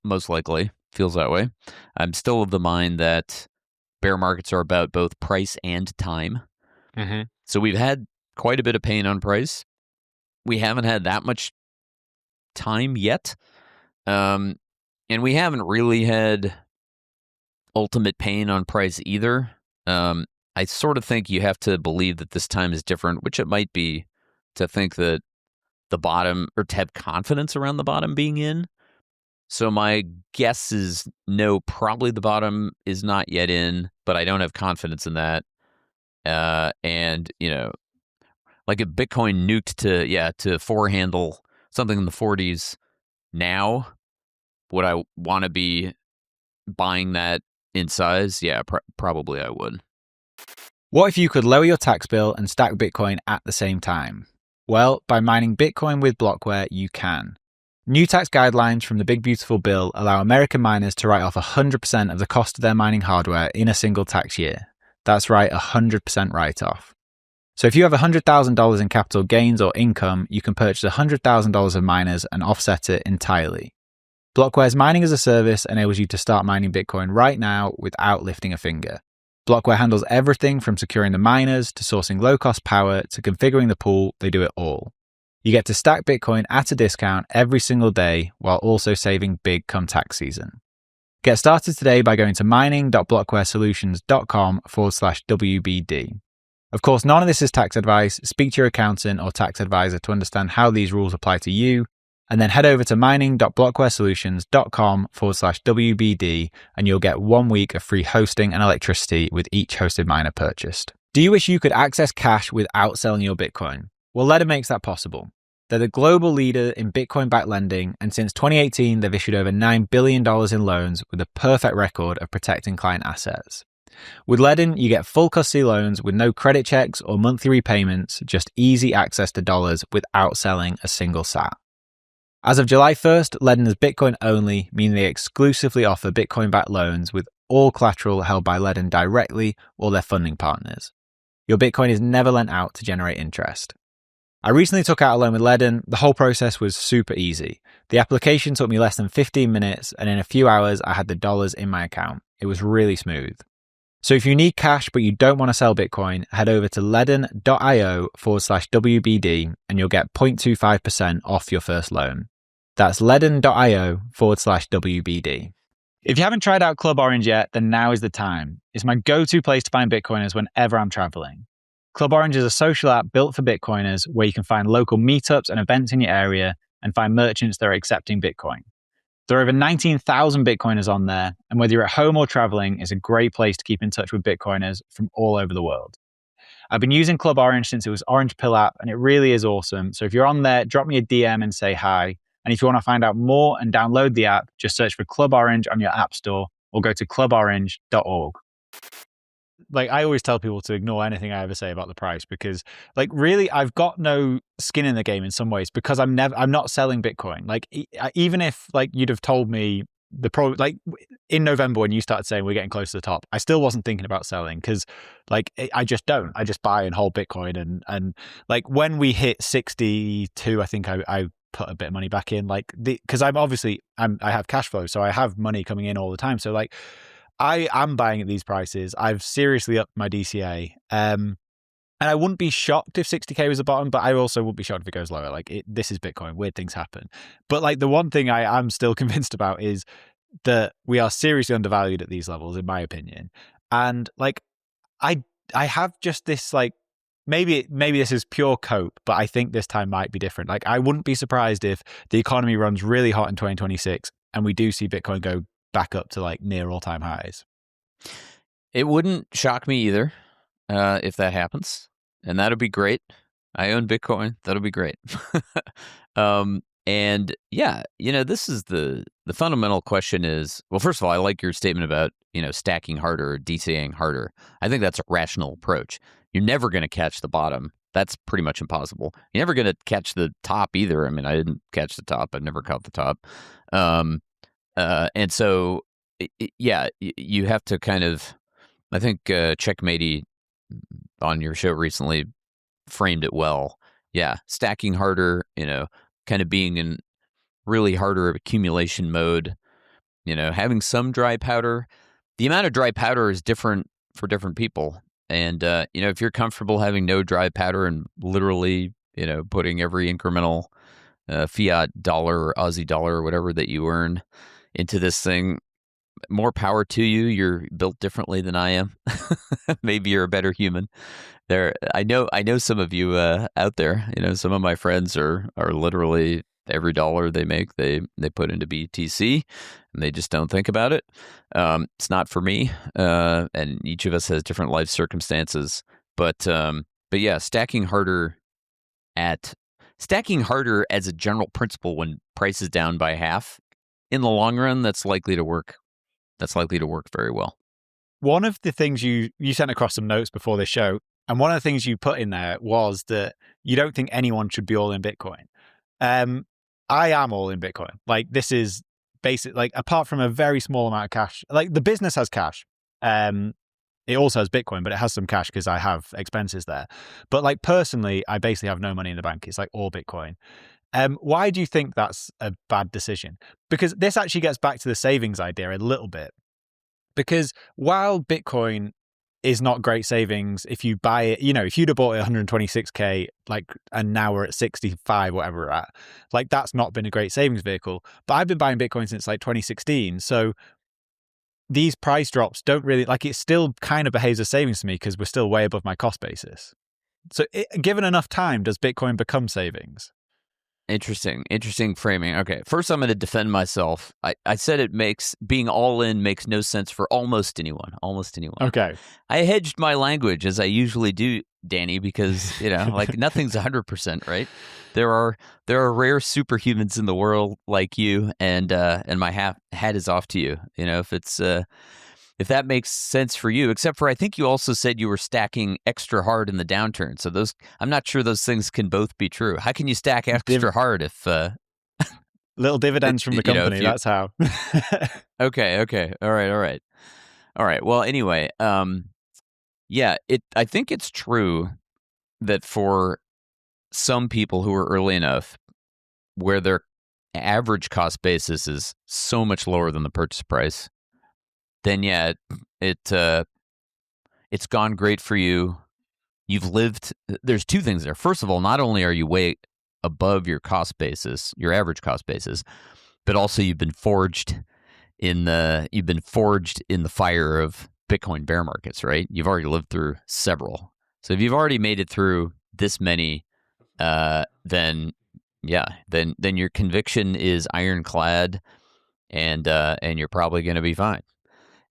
most likely. Feels that way. I'm still of the mind that bear markets are about both price and time. Mm-hmm. So we've had quite a bit of pain on price. We haven't had that much time yet. And we haven't really had ultimate pain on price either. I sort of think you have to believe that this time is different, which it might be, to think that the bottom, or to have confidence around the bottom being in. So my guess is no, probably the bottom is not yet in, but I don't have confidence in that. And, like, if Bitcoin nuked to 4 handle, something in the 40s now, would I want to be buying that in size? Yeah, probably I would. What if you could lower your tax bill and stack Bitcoin at the same time? Well, by mining Bitcoin with Blockware, you can. New tax guidelines from the Big Beautiful Bill allow American miners to write off 100% of the cost of their mining hardware in a single tax year. That's right, 100% write-off. So if you have $100,000 in capital gains or income, you can purchase $100,000 of miners and offset it entirely. Blockware's mining as a service enables you to start mining Bitcoin right now without lifting a finger. Blockware handles everything from securing the miners to sourcing low-cost power to configuring the pool. They do it all. You get to stack Bitcoin at a discount every single day while also saving big come tax season. Get started today by going to mining.blockwaresolutions.com/WBD. Of course, none of this is tax advice. Speak to your accountant or tax advisor to understand how these rules apply to you. And then head over to mining.blockwaresolutions.com/WBD and you'll get 1 week of free hosting and electricity with each hosted miner purchased. Do you wish you could access cash without selling your Bitcoin? Well, Ledger makes that possible. They're the global leader in Bitcoin-backed lending, and since 2018, they've issued over $9 billion in loans with a perfect record of protecting client assets. With Ledn, you get full custody loans with no credit checks or monthly repayments, just easy access to dollars without selling a single sat. As of July 1st, Ledn is Bitcoin only, meaning they exclusively offer Bitcoin-backed loans with all collateral held by Ledn directly or their funding partners. Your Bitcoin is never lent out to generate interest. I recently took out a loan with Ledn. The whole process was super easy. The application took me less than 15 minutes, and in a few hours, I had the dollars in my account. It was really smooth. So if you need cash but you don't want to sell Bitcoin, head over to ledn.io/WBD and you'll get 0.25% off your first loan. That's ledn.io/WBD. If you haven't tried out Club Orange yet, then now is the time. It's my go-to place to find Bitcoiners whenever I'm traveling. Club Orange is a social app built for Bitcoiners where you can find local meetups and events in your area and find merchants that are accepting Bitcoin. There are over 19,000 Bitcoiners on there, and whether you're at home or traveling, it's a great place to keep in touch with Bitcoiners from all over the world. I've been using Club Orange since it was Orange Pill app, and it really is awesome. So if you're on there, drop me a DM and say hi. And if you want to find out more and download the app, just search for Club Orange on your app store or go to cluborange.org. Like, I always tell people to ignore anything I ever say about the price because, like, really, I've got no skin in the game in some ways because I'm not selling Bitcoin. Like, even if, like, you'd have told me like in November when you started saying we're getting close to the top, I still wasn't thinking about selling because, like, I just don't. I just buy and hold Bitcoin. And like, when we hit 62, I think I put a bit of money back in, like, because I have cash flow, so I have money coming in all the time. So, like, I am buying at these prices. I've seriously upped my DCA. And I wouldn't be shocked if 60k was the bottom, but I also wouldn't be shocked if it goes lower. Like, this is Bitcoin. Weird things happen. But, like, the one thing I am still convinced about is that we are seriously undervalued at these levels, in my opinion. And, like, I have just this, like, maybe this is pure cope, but I think this time might be different. Like, I wouldn't be surprised if the economy runs really hot in 2026 and we do see Bitcoin go back up to, like, near all-time highs. It wouldn't shock me either if that happens, and that'll be great. I own Bitcoin. That'll be great. And yeah, this is the fundamental question is, well, first of all, I like your statement about, stacking harder or DCAing harder. I think that's a rational approach. You're never going to catch the bottom. That's pretty much impossible. You're never going to catch the top either. I mean, I didn't catch the top. I've never caught the top. And so, yeah, you have to kind of, I think Checkmatey on your show recently framed it well. Yeah, stacking harder, kind of being in really harder accumulation mode, having some dry powder. The amount of dry powder is different for different people. And, if you're comfortable having no dry powder and literally, putting every incremental fiat dollar or Aussie dollar or whatever that you earn into this thing, more power to you. You're built differently than I am. Maybe you're a better human. I know some of you out there. Some of my friends are literally every dollar they make they put into BTC, and they just don't think about it. It's not for me, and each of us has different life circumstances. But yeah, stacking harder as a general principle when price is down by half, in the long run, that's likely to work. That's likely to work very well. One of the things you sent across some notes before this show, and one of the things you put in there was that you don't think anyone should be all in Bitcoin. I am all in Bitcoin. Like, this is basic, like, apart from a very small amount of cash, like, the business has cash. It also has Bitcoin, but it has some cash because I have expenses there. But, like, personally, I basically have no money in the bank. It's like all Bitcoin. Why do you think that's a bad decision? Because this actually gets back to the savings idea a little bit. Because while Bitcoin is not great savings, if you buy it, if you'd have bought it 126k, like, and now we're at 65, whatever we're at, like, that's not been a great savings vehicle. But I've been buying Bitcoin since, like, 2016. So these price drops don't really, like, it still kind of behaves as savings to me because we're still way above my cost basis. So given enough time, does Bitcoin become savings? Interesting framing. Okay, first I'm going to defend myself. I said being all in makes no sense for almost anyone. Okay. I hedged my language as I usually do, Danny, because like nothing's 100%, right? There are rare superhumans in the world like you, and my hat is off to you. If that makes sense for you, except for I think you also said you were stacking extra hard in the downturn. So I'm not sure those things can both be true. How can you stack extra hard if little dividends from the company? That's how. Okay. All right. Well, anyway, yeah, I think it's true that for some people who are early enough, where their average cost basis is so much lower than the purchase price, then yeah, it's gone great for you. You've lived. There's two things there. First of all, not only are you way above your cost basis, your average cost basis, but also you've been forged in the fire of Bitcoin bear markets, right? You've already lived through several. So if you've already made it through this many, then your conviction is ironclad, and you're probably going to be fine.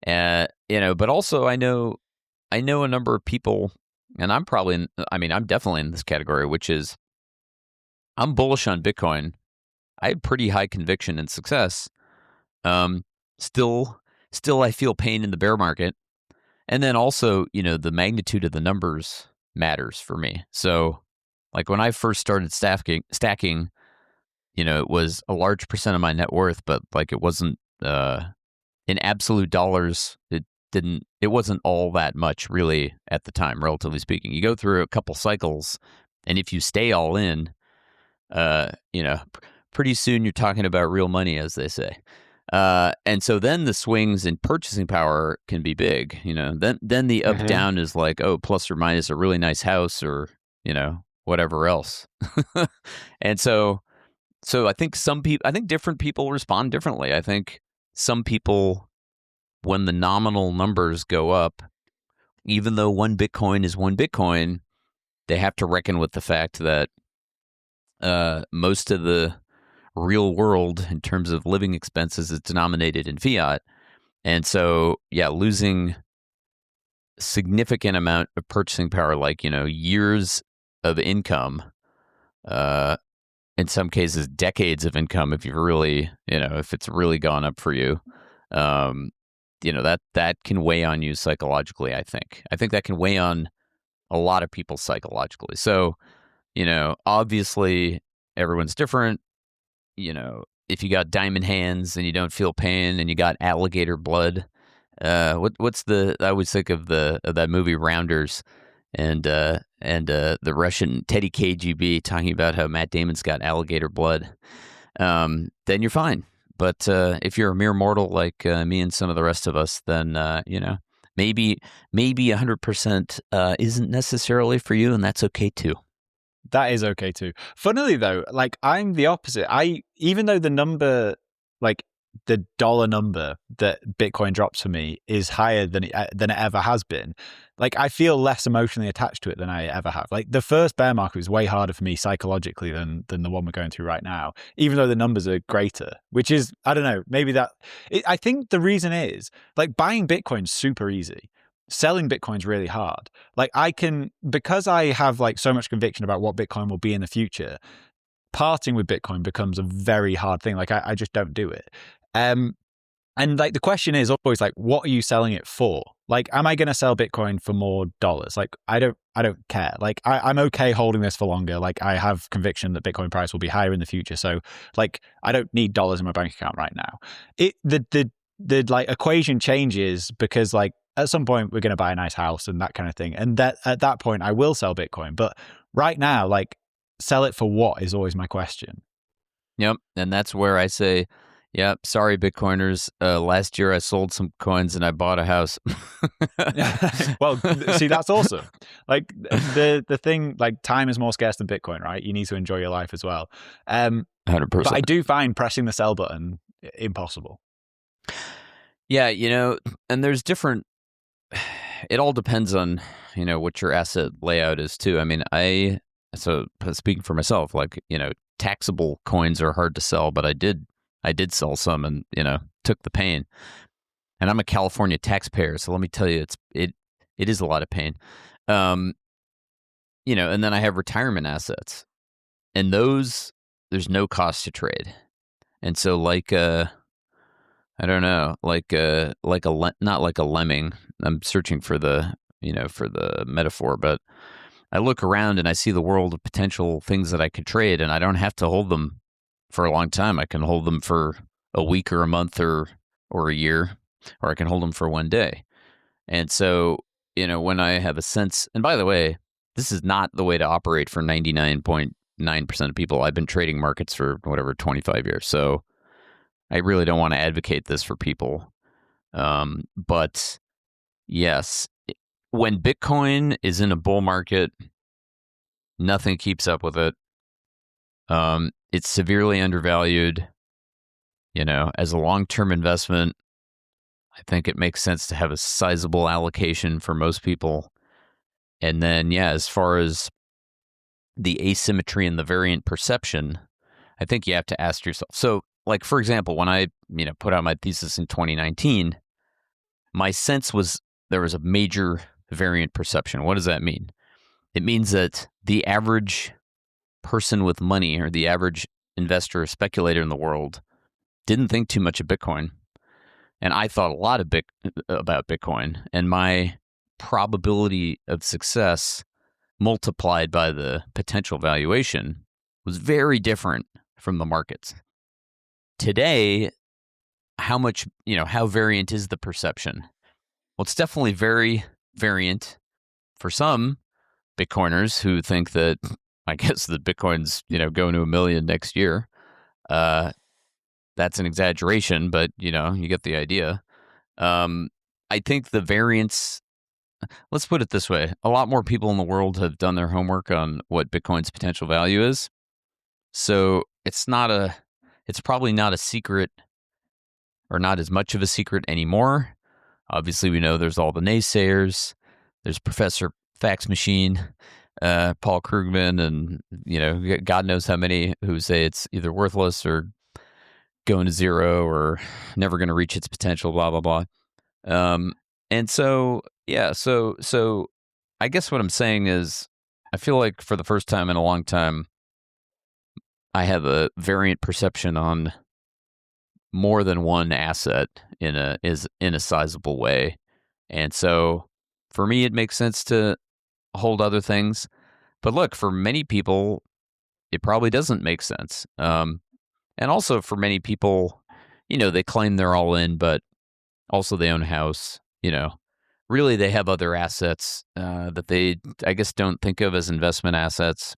But also I know a number of people, and I'm definitely in this category, which is I'm bullish on Bitcoin. I have pretty high conviction and success. Still I feel pain in the bear market. And then also, the magnitude of the numbers matters for me. So like when I first started stacking, it was a large percent of my net worth, but like it wasn't in absolute dollars, it wasn't all that much really at the time, relatively speaking. You go through a couple cycles, and if you stay all in, pretty soon you're talking about real money, as they say. And so then the swings in purchasing power can be big. Then the up down is like, oh, plus or minus a really nice house, or whatever else. And so I think different people respond differently. I think some people, when the nominal numbers go up, even though one Bitcoin is one Bitcoin, they have to reckon with the fact that most of the real world in terms of living expenses is denominated in fiat. And so, yeah, losing significant amount of purchasing power, like, years of income, in some cases, decades of income, if you've really, if it's really gone up for you, that can weigh on you psychologically, I think. I think that can weigh on a lot of people psychologically. So, obviously everyone's different. If you got diamond hands and you don't feel pain, and you got alligator blood, I always think of that movie Rounders, and the Russian Teddy KGB talking about how Matt Damon's got alligator blood, then you're fine. But if you're a mere mortal like me and some of the rest of us, then maybe 100% isn't necessarily for you, and that's okay too. That is okay too. Funnily though, like I'm the opposite. Even though the number, like the dollar number that Bitcoin drops for me is higher than it ever has been, like I feel less emotionally attached to it than I ever have. Like the first bear market was way harder for me psychologically than the one we're going through right now, even though the numbers are greater, which is, I don't know, maybe I think the reason is like buying Bitcoin's super easy. Selling Bitcoin's really hard. Like because I have like so much conviction about what Bitcoin will be in the future, parting with Bitcoin becomes a very hard thing. Like I just don't do it. And like the question is always like, what are you selling it for? Like, am I going to sell Bitcoin for more dollars? Like, I don't care. Like, I'm okay holding this for longer. Like, I have conviction that Bitcoin price will be higher in the future. So like, I don't need dollars in my bank account right now. The like equation changes because like, at some point we're going to buy a nice house and that kind of thing. And that at that point I will sell Bitcoin. But right now, like sell it for what is always my question. Yep. And that's where I say, yeah, sorry, Bitcoiners. Last year I sold some coins and I bought a house. Well, see, that's awesome. Like the thing, like time is more scarce than Bitcoin, right? You need to enjoy your life as well. 100%. But I do find pressing the sell button impossible. Yeah, and there's different. It all depends on, what your asset layout is too. I mean, so speaking for myself, like, taxable coins are hard to sell, but I did sell some and, took the pain. And I'm a California taxpayer, so let me tell you, it is a lot of pain. And then I have retirement assets, and those, there's no cost to trade. And so I don't know, not like a lemming. I'm searching for the metaphor, but I look around and I see the world of potential things that I could trade, and I don't have to hold them for a long time. I can hold them for a week or a month or a year, or I can hold them for one day. And so, when I have a sense, and by the way, this is not the way to operate for 99.9% of people. I've been trading markets for 25 years. So I really don't want to advocate this for people. But yes, when Bitcoin is in a bull market, nothing keeps up with it. It's severely undervalued. As a long-term investment, I think it makes sense to have a sizable allocation for most people. And then, as far as the asymmetry and the variant perception, I think you have to ask yourself. So, like, for example, when I, put out my thesis in 2019, my sense was there was a major variant perception. What does that mean? It means that the average person with money, or the average investor or speculator in the world, didn't think too much of Bitcoin. And I thought a lot about Bitcoin, and my probability of success multiplied by the potential valuation was very different from the markets. Today, how variant is the perception? Well, it's definitely very variant for some Bitcoiners who think that, I guess, that Bitcoin's, going to 1 million next year. That's an exaggeration, but, you get the idea. I think the variance, let's put it this way. A lot more people in the world have done their homework on what Bitcoin's potential value is. So it's probably not a secret, or not as much of a secret anymore. Obviously, we know there's all the naysayers. There's Professor Fax Machine, Paul Krugman, and, God knows how many who say it's either worthless or going to zero or never going to reach its potential, blah, blah, blah. And so, so I guess what I'm saying is, I feel like for the first time in a long time, I have a variant perception on more than one asset in a sizable way. And so for me, it makes sense to hold other things. But look, for many people, it probably doesn't make sense. And also for many people, they claim they're all in, but also they own a house. Really they have other assets that they, I guess, don't think of as investment assets.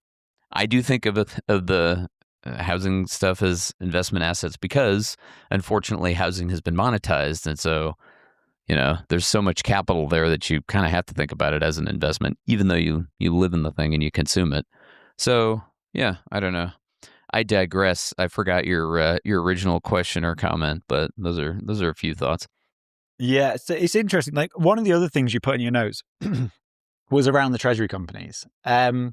I do think of the housing stuff as investment assets because, unfortunately, housing has been monetized. And so, there's so much capital there that you kind of have to think about it as an investment, even though you live in the thing and you consume it. So, yeah, I don't know. I digress. I forgot your original question or comment, but those are a few thoughts. Yeah, it's interesting. Like, one of the other things you put in your notes was around the Treasury companies. How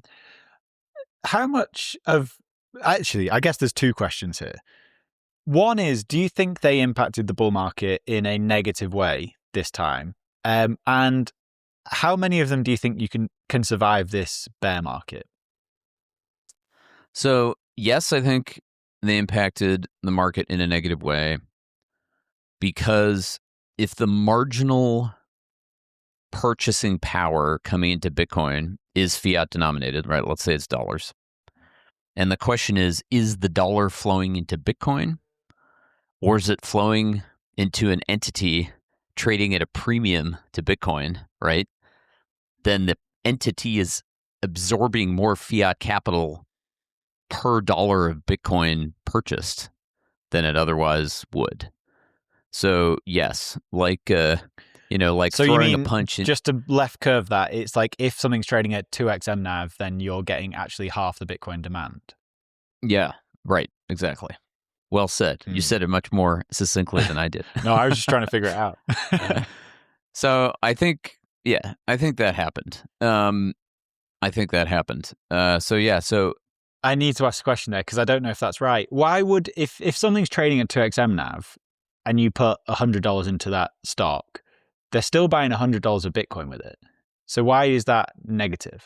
much of... Actually, I guess there's two questions here. One is, do you think they impacted the bull market in a negative way this time? And how many of them do you think you can survive this bear market? So, yes, I think they impacted the market in a negative way, because if the marginal purchasing power coming into Bitcoin is fiat denominated, right? Let's say it's dollars. And the question is the dollar flowing into Bitcoin, or is it flowing into an entity trading at a premium to Bitcoin, right? Then the entity is absorbing more fiat capital per dollar of Bitcoin purchased than it otherwise would. So yes, like so throwing a punch in. Just to left curve that, it's like if something's trading at 2x MNAV, then you're getting actually half the Bitcoin demand. Yeah, right, exactly. Well said. You said it much more succinctly than I did. No, I was just trying to figure it out. So I think that happened. So I need to ask a question there because I don't know if that's right. Why would if something's trading at 2x MNAV and you put $100 into that stock, they're still buying $100 of Bitcoin with it. So why is that negative?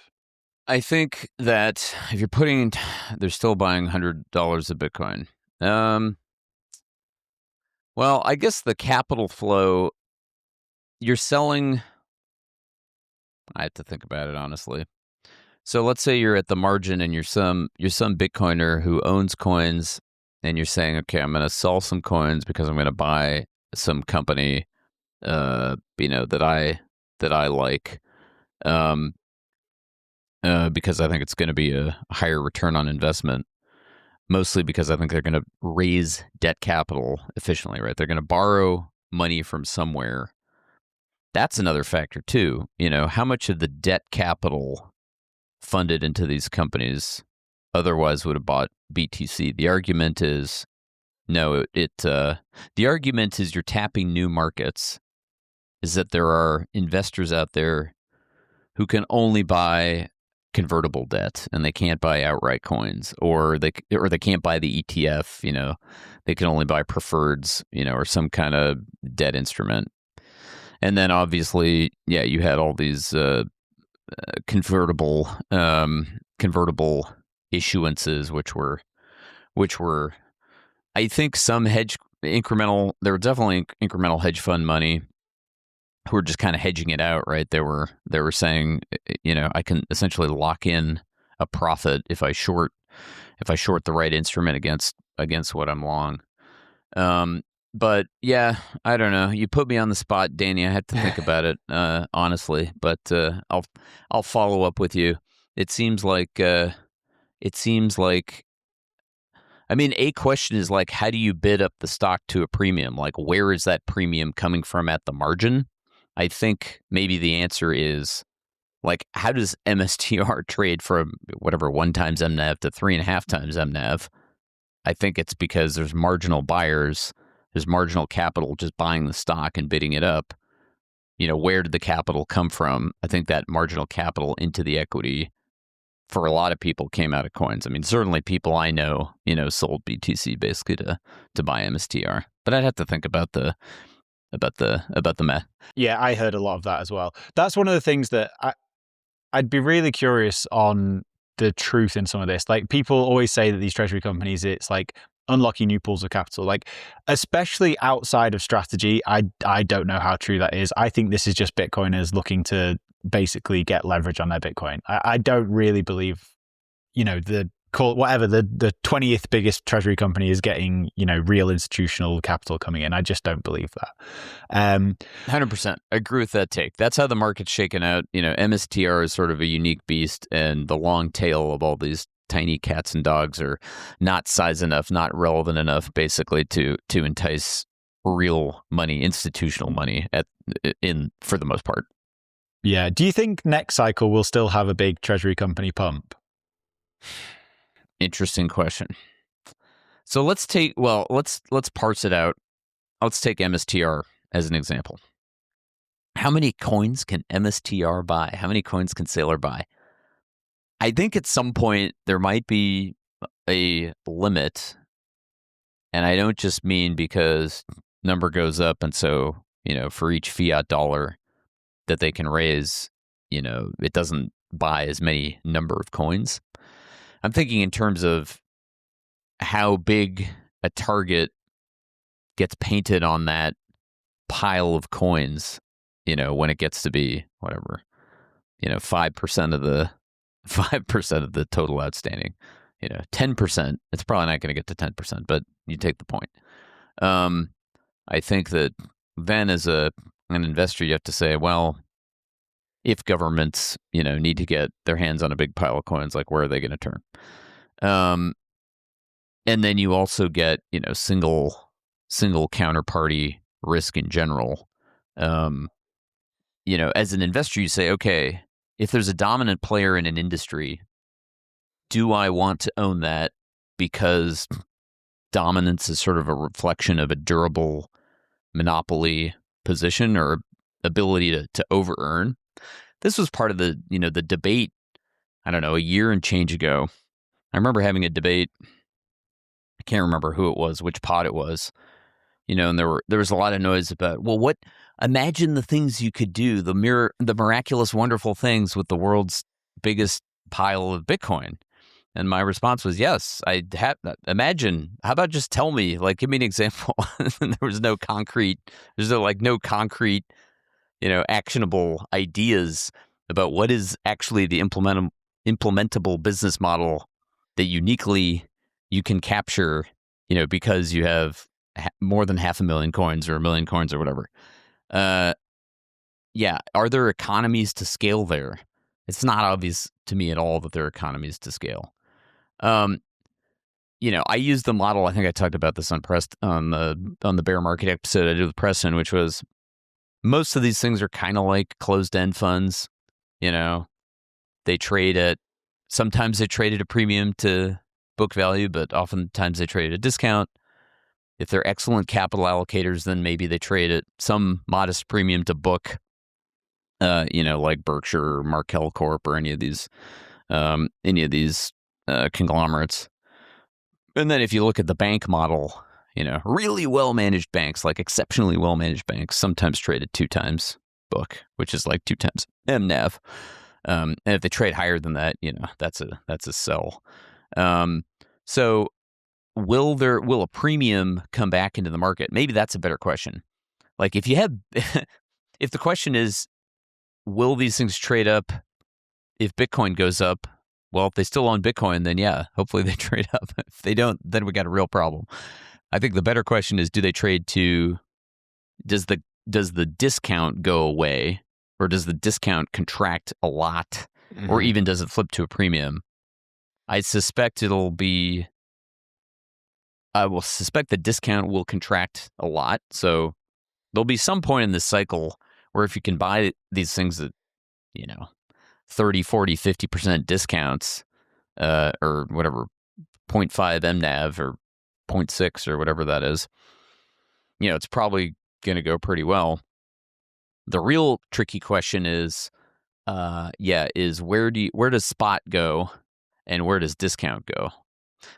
I think that if you're putting, they're still buying $100 of Bitcoin. Well, I guess the capital flow, you're selling. I have to think about it honestly. So let's say you're at the margin and you're some Bitcoiner who owns coins, and you're saying, okay, I'm going to sell some coins because I'm going to buy some company, that I like, because I think it's going to be a higher return on investment. Mostly because I think they're going to raise debt capital efficiently, right? They're going to borrow money from somewhere. That's another factor too. How much of the debt capital funded into these companies otherwise would have bought BTC? The argument is no. The argument is you're tapping new markets. Is that there are investors out there who can only buy convertible debt and they can't buy outright coins, or they can't buy the ETF. They can only buy preferreds, or some kind of debt instrument. And then obviously, you had all these convertible issuances, which were, I think, some incremental. There were definitely incremental hedge fund money who were just kind of hedging it out, right? They were saying, I can essentially lock in a profit if I short the right instrument against what I'm long. But yeah, I don't know. You put me on the spot, Danny. I had to think about it, honestly. But I'll follow up with you. It seems like. I mean, a question is like, how do you bid up the stock to a premium? Like, where is that premium coming from at the margin? I think maybe the answer is, like, how does MSTR trade from whatever 1 times MNAV to 3.5 times MNAV? I think it's because there's marginal buyers, there's marginal capital just buying the stock and bidding it up. Where did the capital come from? I think that marginal capital into the equity for a lot of people came out of coins. I mean, certainly people I know, sold BTC basically to buy MSTR. But I'd have to think about the math. Yeah, I heard a lot of that as well. That's one of the things that I'd be really curious on the truth in some of this. Like, people always say that these treasury companies, it's like unlocking new pools of capital. Like, especially outside of strategy, I don't know how true that is. I think this is just Bitcoiners looking to basically get leverage on their Bitcoin. I don't really believe, the 20th biggest treasury company is getting, real institutional capital coming in. I just don't believe that. 100%. I agree with that take. That's how the market's shaken out. MSTR is sort of a unique beast, and the long tail of all these tiny cats and dogs are not size enough, not relevant enough, basically, to entice real money, institutional money for the most part. Yeah. Do you think next cycle we'll still have a big treasury company pump? Interesting question. So let's parse it out. Let's take MSTR as an example. How many coins can MSTR buy? How many coins can Saylor buy? I think at some point there might be a limit, and I don't just mean because number goes up, and so, for each fiat dollar that they can raise, it doesn't buy as many number of coins. I'm thinking in terms of how big a target gets painted on that pile of coins, when it gets to be whatever, 5% of the total outstanding, 10%. It's probably not going to get to 10%, but you take the point. I think that then as an investor, you have to say, well, if governments, need to get their hands on a big pile of coins, like, where are they going to turn? And then you also get, single counterparty risk in general. As an investor, you say, okay, if there's a dominant player in an industry, do I want to own that because dominance is sort of a reflection of a durable monopoly position or ability to over-earn? This was part of the, the debate, I don't know, a year and change ago. I remember having a debate. I can't remember who it was, which pod it was, and there was a lot of noise about, well, imagine the things you could do, the miraculous, wonderful things with the world's biggest pile of Bitcoin. And my response was, yes, I have. Imagine. How about just tell me? Like, give me an example. There was no concrete. There's no concrete, actionable ideas about what is actually the implementable business model that uniquely you can capture. Because you have more than 500,000 coins or 1 million coins or whatever. Yeah. Are there economies to scale there? It's not obvious to me at all that there are economies to scale. I use the model. I think I talked about this on the bear market episode I did with Preston, which was most of these things are kind of like closed-end funds. Sometimes they trade at a premium to book value, but oftentimes they trade at a discount. If they're excellent capital allocators, then maybe they trade at some modest premium to book, like Berkshire or Markel Corp or any of these conglomerates. And then if you look at the bank model, really well-managed banks, like exceptionally well-managed banks, sometimes trade at 2 times book, which is like 2 times MNAV. And if they trade higher than that, that's a sell. So will a premium come back into the market? Maybe that's a better question. Like if the question is, will these things trade up if Bitcoin goes up? Well, if they still own Bitcoin, then yeah, hopefully they trade up. If they don't, then we got a real problem. I think the better question is, do they trade to, does the discount go away, or does the discount contract a lot, or even does it flip to a premium? I will suspect the discount will contract a lot. So there'll be some point in this cycle where if you can buy these things at, 30, 40, 50% discounts, or whatever, 0.5 MNAV or 0.6 or whatever that is, it's probably going to go pretty well. The real tricky question is, where does spot go and where does discount go?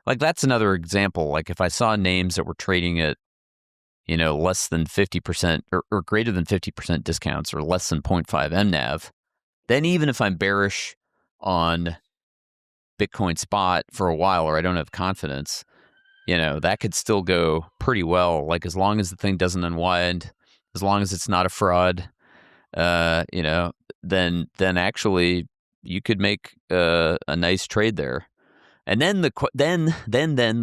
Like that's another example. Like if I saw names that were trading at, less than 50% or greater than 50% discounts or less than 0.5 MNAV, then even if I'm bearish on Bitcoin spot for a while, or I don't have confidence, that could still go pretty well. Like as long as the thing doesn't unwind, as long as it's not a fraud, then actually you could make a nice trade there. And then the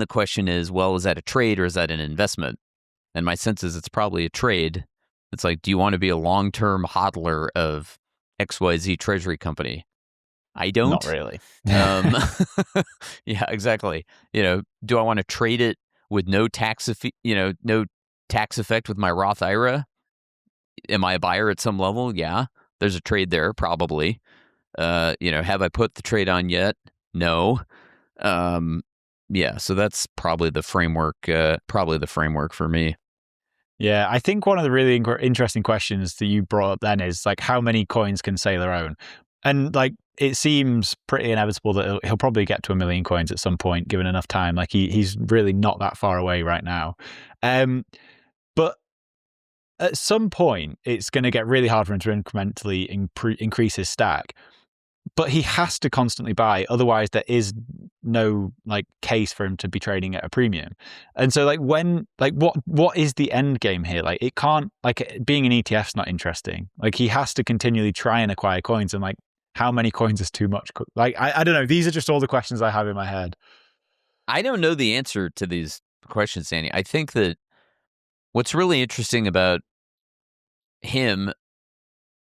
question is, well, is that a trade or is that an investment? And my sense is it's probably a trade. It's like, do you want to be a long-term hodler of XYZ Treasury company? I don't. Not really. Yeah, exactly. Do I want to trade it with no tax effect with my Roth IRA? Am I a buyer at some level? Yeah, there's a trade there, probably. Have I put the trade on yet? No. Yeah, so that's probably the framework. For me. Yeah, I think one of the really interesting questions that you brought up then is like, how many coins can Saylor own? And like, it seems pretty inevitable that he'll probably get to 1 million coins at some point, given enough time. Like he's really not that far away right now. But at some point, it's going to get really hard for him to incrementally increase his stack. But he has to constantly buy, otherwise there is no like case for him to be trading at a premium. And so what is the end game here? Like it can't, like being an ETF's not interesting. Like he has to continually try and acquire coins, and like how many coins is too much? Like I don't know. These are just all the questions I have in my head. I don't know the answer to these questions, Danny. I think that what's really interesting about him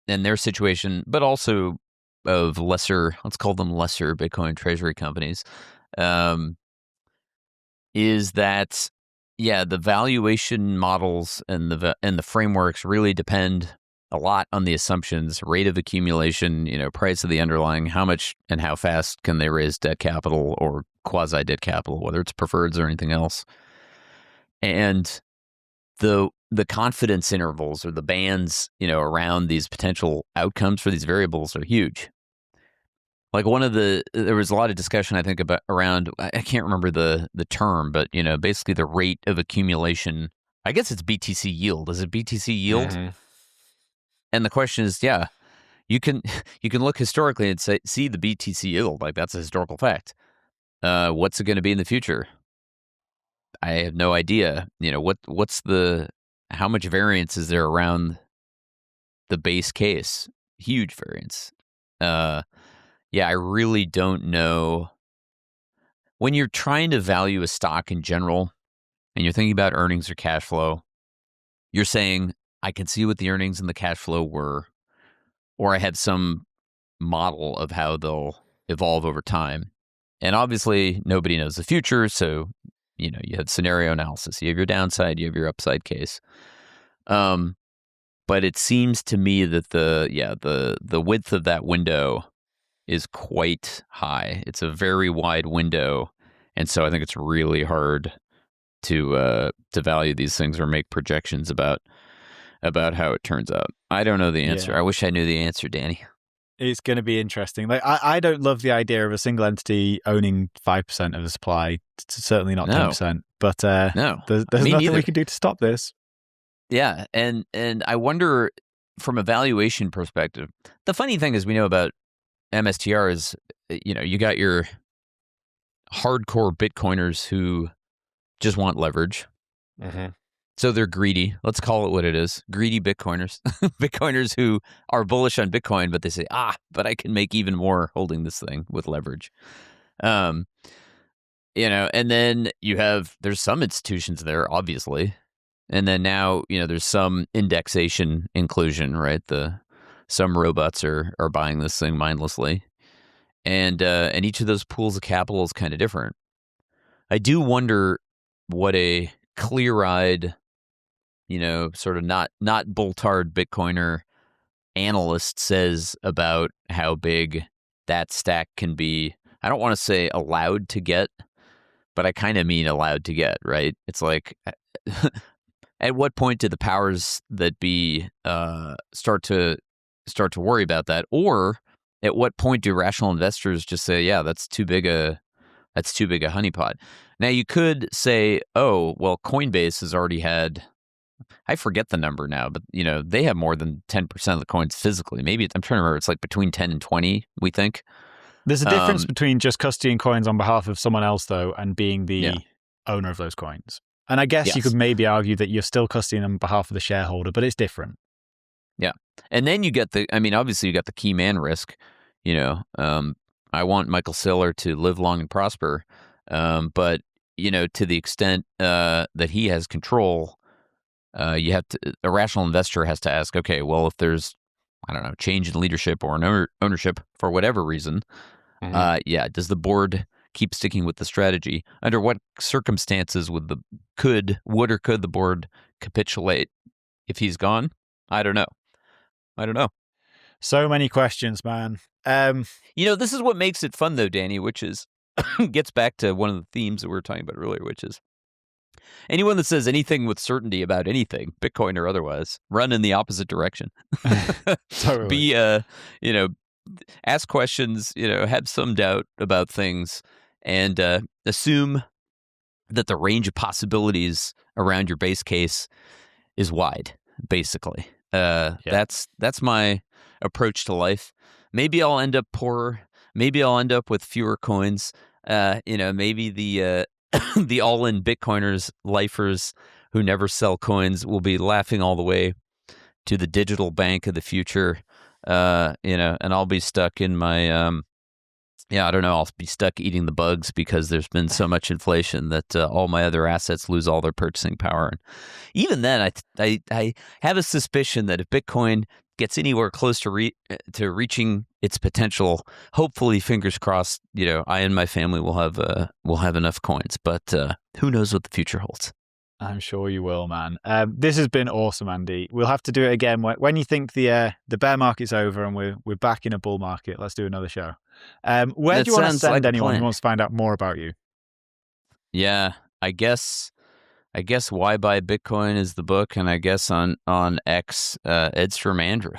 and their situation, but also of let's call them lesser Bitcoin treasury companies, is that, the valuation models and the frameworks really depend a lot on the assumptions, rate of accumulation, price of the underlying, how much and how fast can they raise debt capital or quasi debt capital, whether it's preferreds or anything else. And the confidence intervals or the bands, around these potential outcomes for these variables are huge. Like there was a lot of discussion, I think, about around, I can't remember the term, but basically the rate of accumulation. I guess it's BTC yield. Is it BTC yield? Mm-hmm. And the question is, yeah, you can you can look historically and see the BTC yield, like that's a historical fact. What's it going to be in the future? I have no idea. What's how much variance is there around the base case? Huge variance. Yeah, I really don't know. When you're trying to value a stock in general and you're thinking about earnings or cash flow, you're saying, I can see what the earnings and the cash flow were, or I have some model of how they'll evolve over time. And obviously, nobody knows the future. So, you have scenario analysis. You have your downside, you have your upside case. But it seems to me that the width of that window is quite high. It's a very wide window, and so I think it's really hard to value these things or make projections about how it turns out. I don't know the answer. Yeah. I wish I knew the answer, Danny. It's going to be interesting. Like I don't love the idea of a single entity owning 5% of the supply. Certainly not 10%. But no, there's nothing we can do to stop this. Yeah, and I wonder from a valuation perspective. The funny thing is, we know about MSTR is, you got your hardcore Bitcoiners who just want leverage. Mm-hmm. So they're greedy. Let's call it what it is. Greedy Bitcoiners. Bitcoiners who are bullish on Bitcoin, but they say, but I can make even more holding this thing with leverage. And then there's some institutions there, obviously. And then now, there's some indexation inclusion, right? Some robots are buying this thing mindlessly. And each of those pools of capital is kind of different. I do wonder what a clear-eyed, sort of not bull-tarred Bitcoiner analyst says about how big that stack can be. I don't want to say allowed to get, but I kind of mean allowed to get, right? It's like, at what point do the powers that be start to worry about that, or at what point do rational investors just say, yeah, that's too big a honeypot? Now you could say, oh, well, Coinbase has already had, I forget the number now, but they have more than 10% of the coins physically. Maybe I'm trying to remember. It's like between 10 and 20, we think. There's a difference between just custodying coins on behalf of someone else, though, and being the owner of those coins. And I guess you could maybe argue that you're still custodying them on behalf of the shareholder, but it's different. Yeah. And then you get obviously you got the key man risk. I want Michael Saylor to live long and prosper. But, to the extent that he has control, a rational investor has to ask, okay, well, if there's, I don't know, change in leadership or an ownership for whatever reason, does the board keep sticking with the strategy? Under what circumstances would the board capitulate if he's gone? I don't know. So many questions, man. This is what makes it fun, though, Danny, which is gets back to one of the themes that we were talking about earlier, which is anyone that says anything with certainty about anything, Bitcoin or otherwise, run in the opposite direction. Totally. Ask questions, have some doubt about things, and assume that the range of possibilities around your base case is wide, basically. That's my approach to life. Maybe I'll end up poorer. Maybe I'll end up with fewer coins. Maybe the the all-in Bitcoiners, lifers who never sell coins will be laughing all the way to the digital bank of the future. And I'll be stuck in my I don't know. I'll be stuck eating the bugs because there's been so much inflation that all my other assets lose all their purchasing power. And even then, I have a suspicion that if Bitcoin gets anywhere close to reaching its potential, hopefully, fingers crossed, I and my family will have enough coins. But who knows what the future holds? I'm sure you will, man. This has been awesome, Andy. We'll have to do it again when you think the bear market's over and we're back in a bull market. Let's do another show. Where do you want to send anyone who wants to find out more about you? Yeah, I guess Why Buy Bitcoin is the book, and I guess on X, Edstrom Andrew.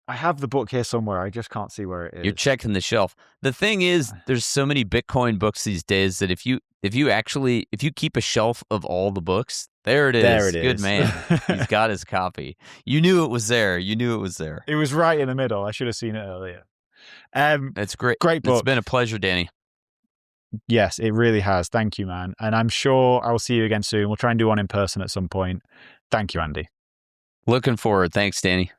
I have the book here somewhere. I just can't see where it is. You're checking the shelf. The thing is, there's so many Bitcoin books these days that if you keep a shelf of all the books, there it is. There it Good is. man. He's got his copy. You knew it was there. It was right in the middle. I should have seen it earlier. That's great. Great book. It's been a pleasure, Danny. Yes, it really has. Thank you, man. And I'm sure I'll see you again soon. We'll try and do one in person at some point. Thank you, Andy. Looking forward. Thanks, Danny.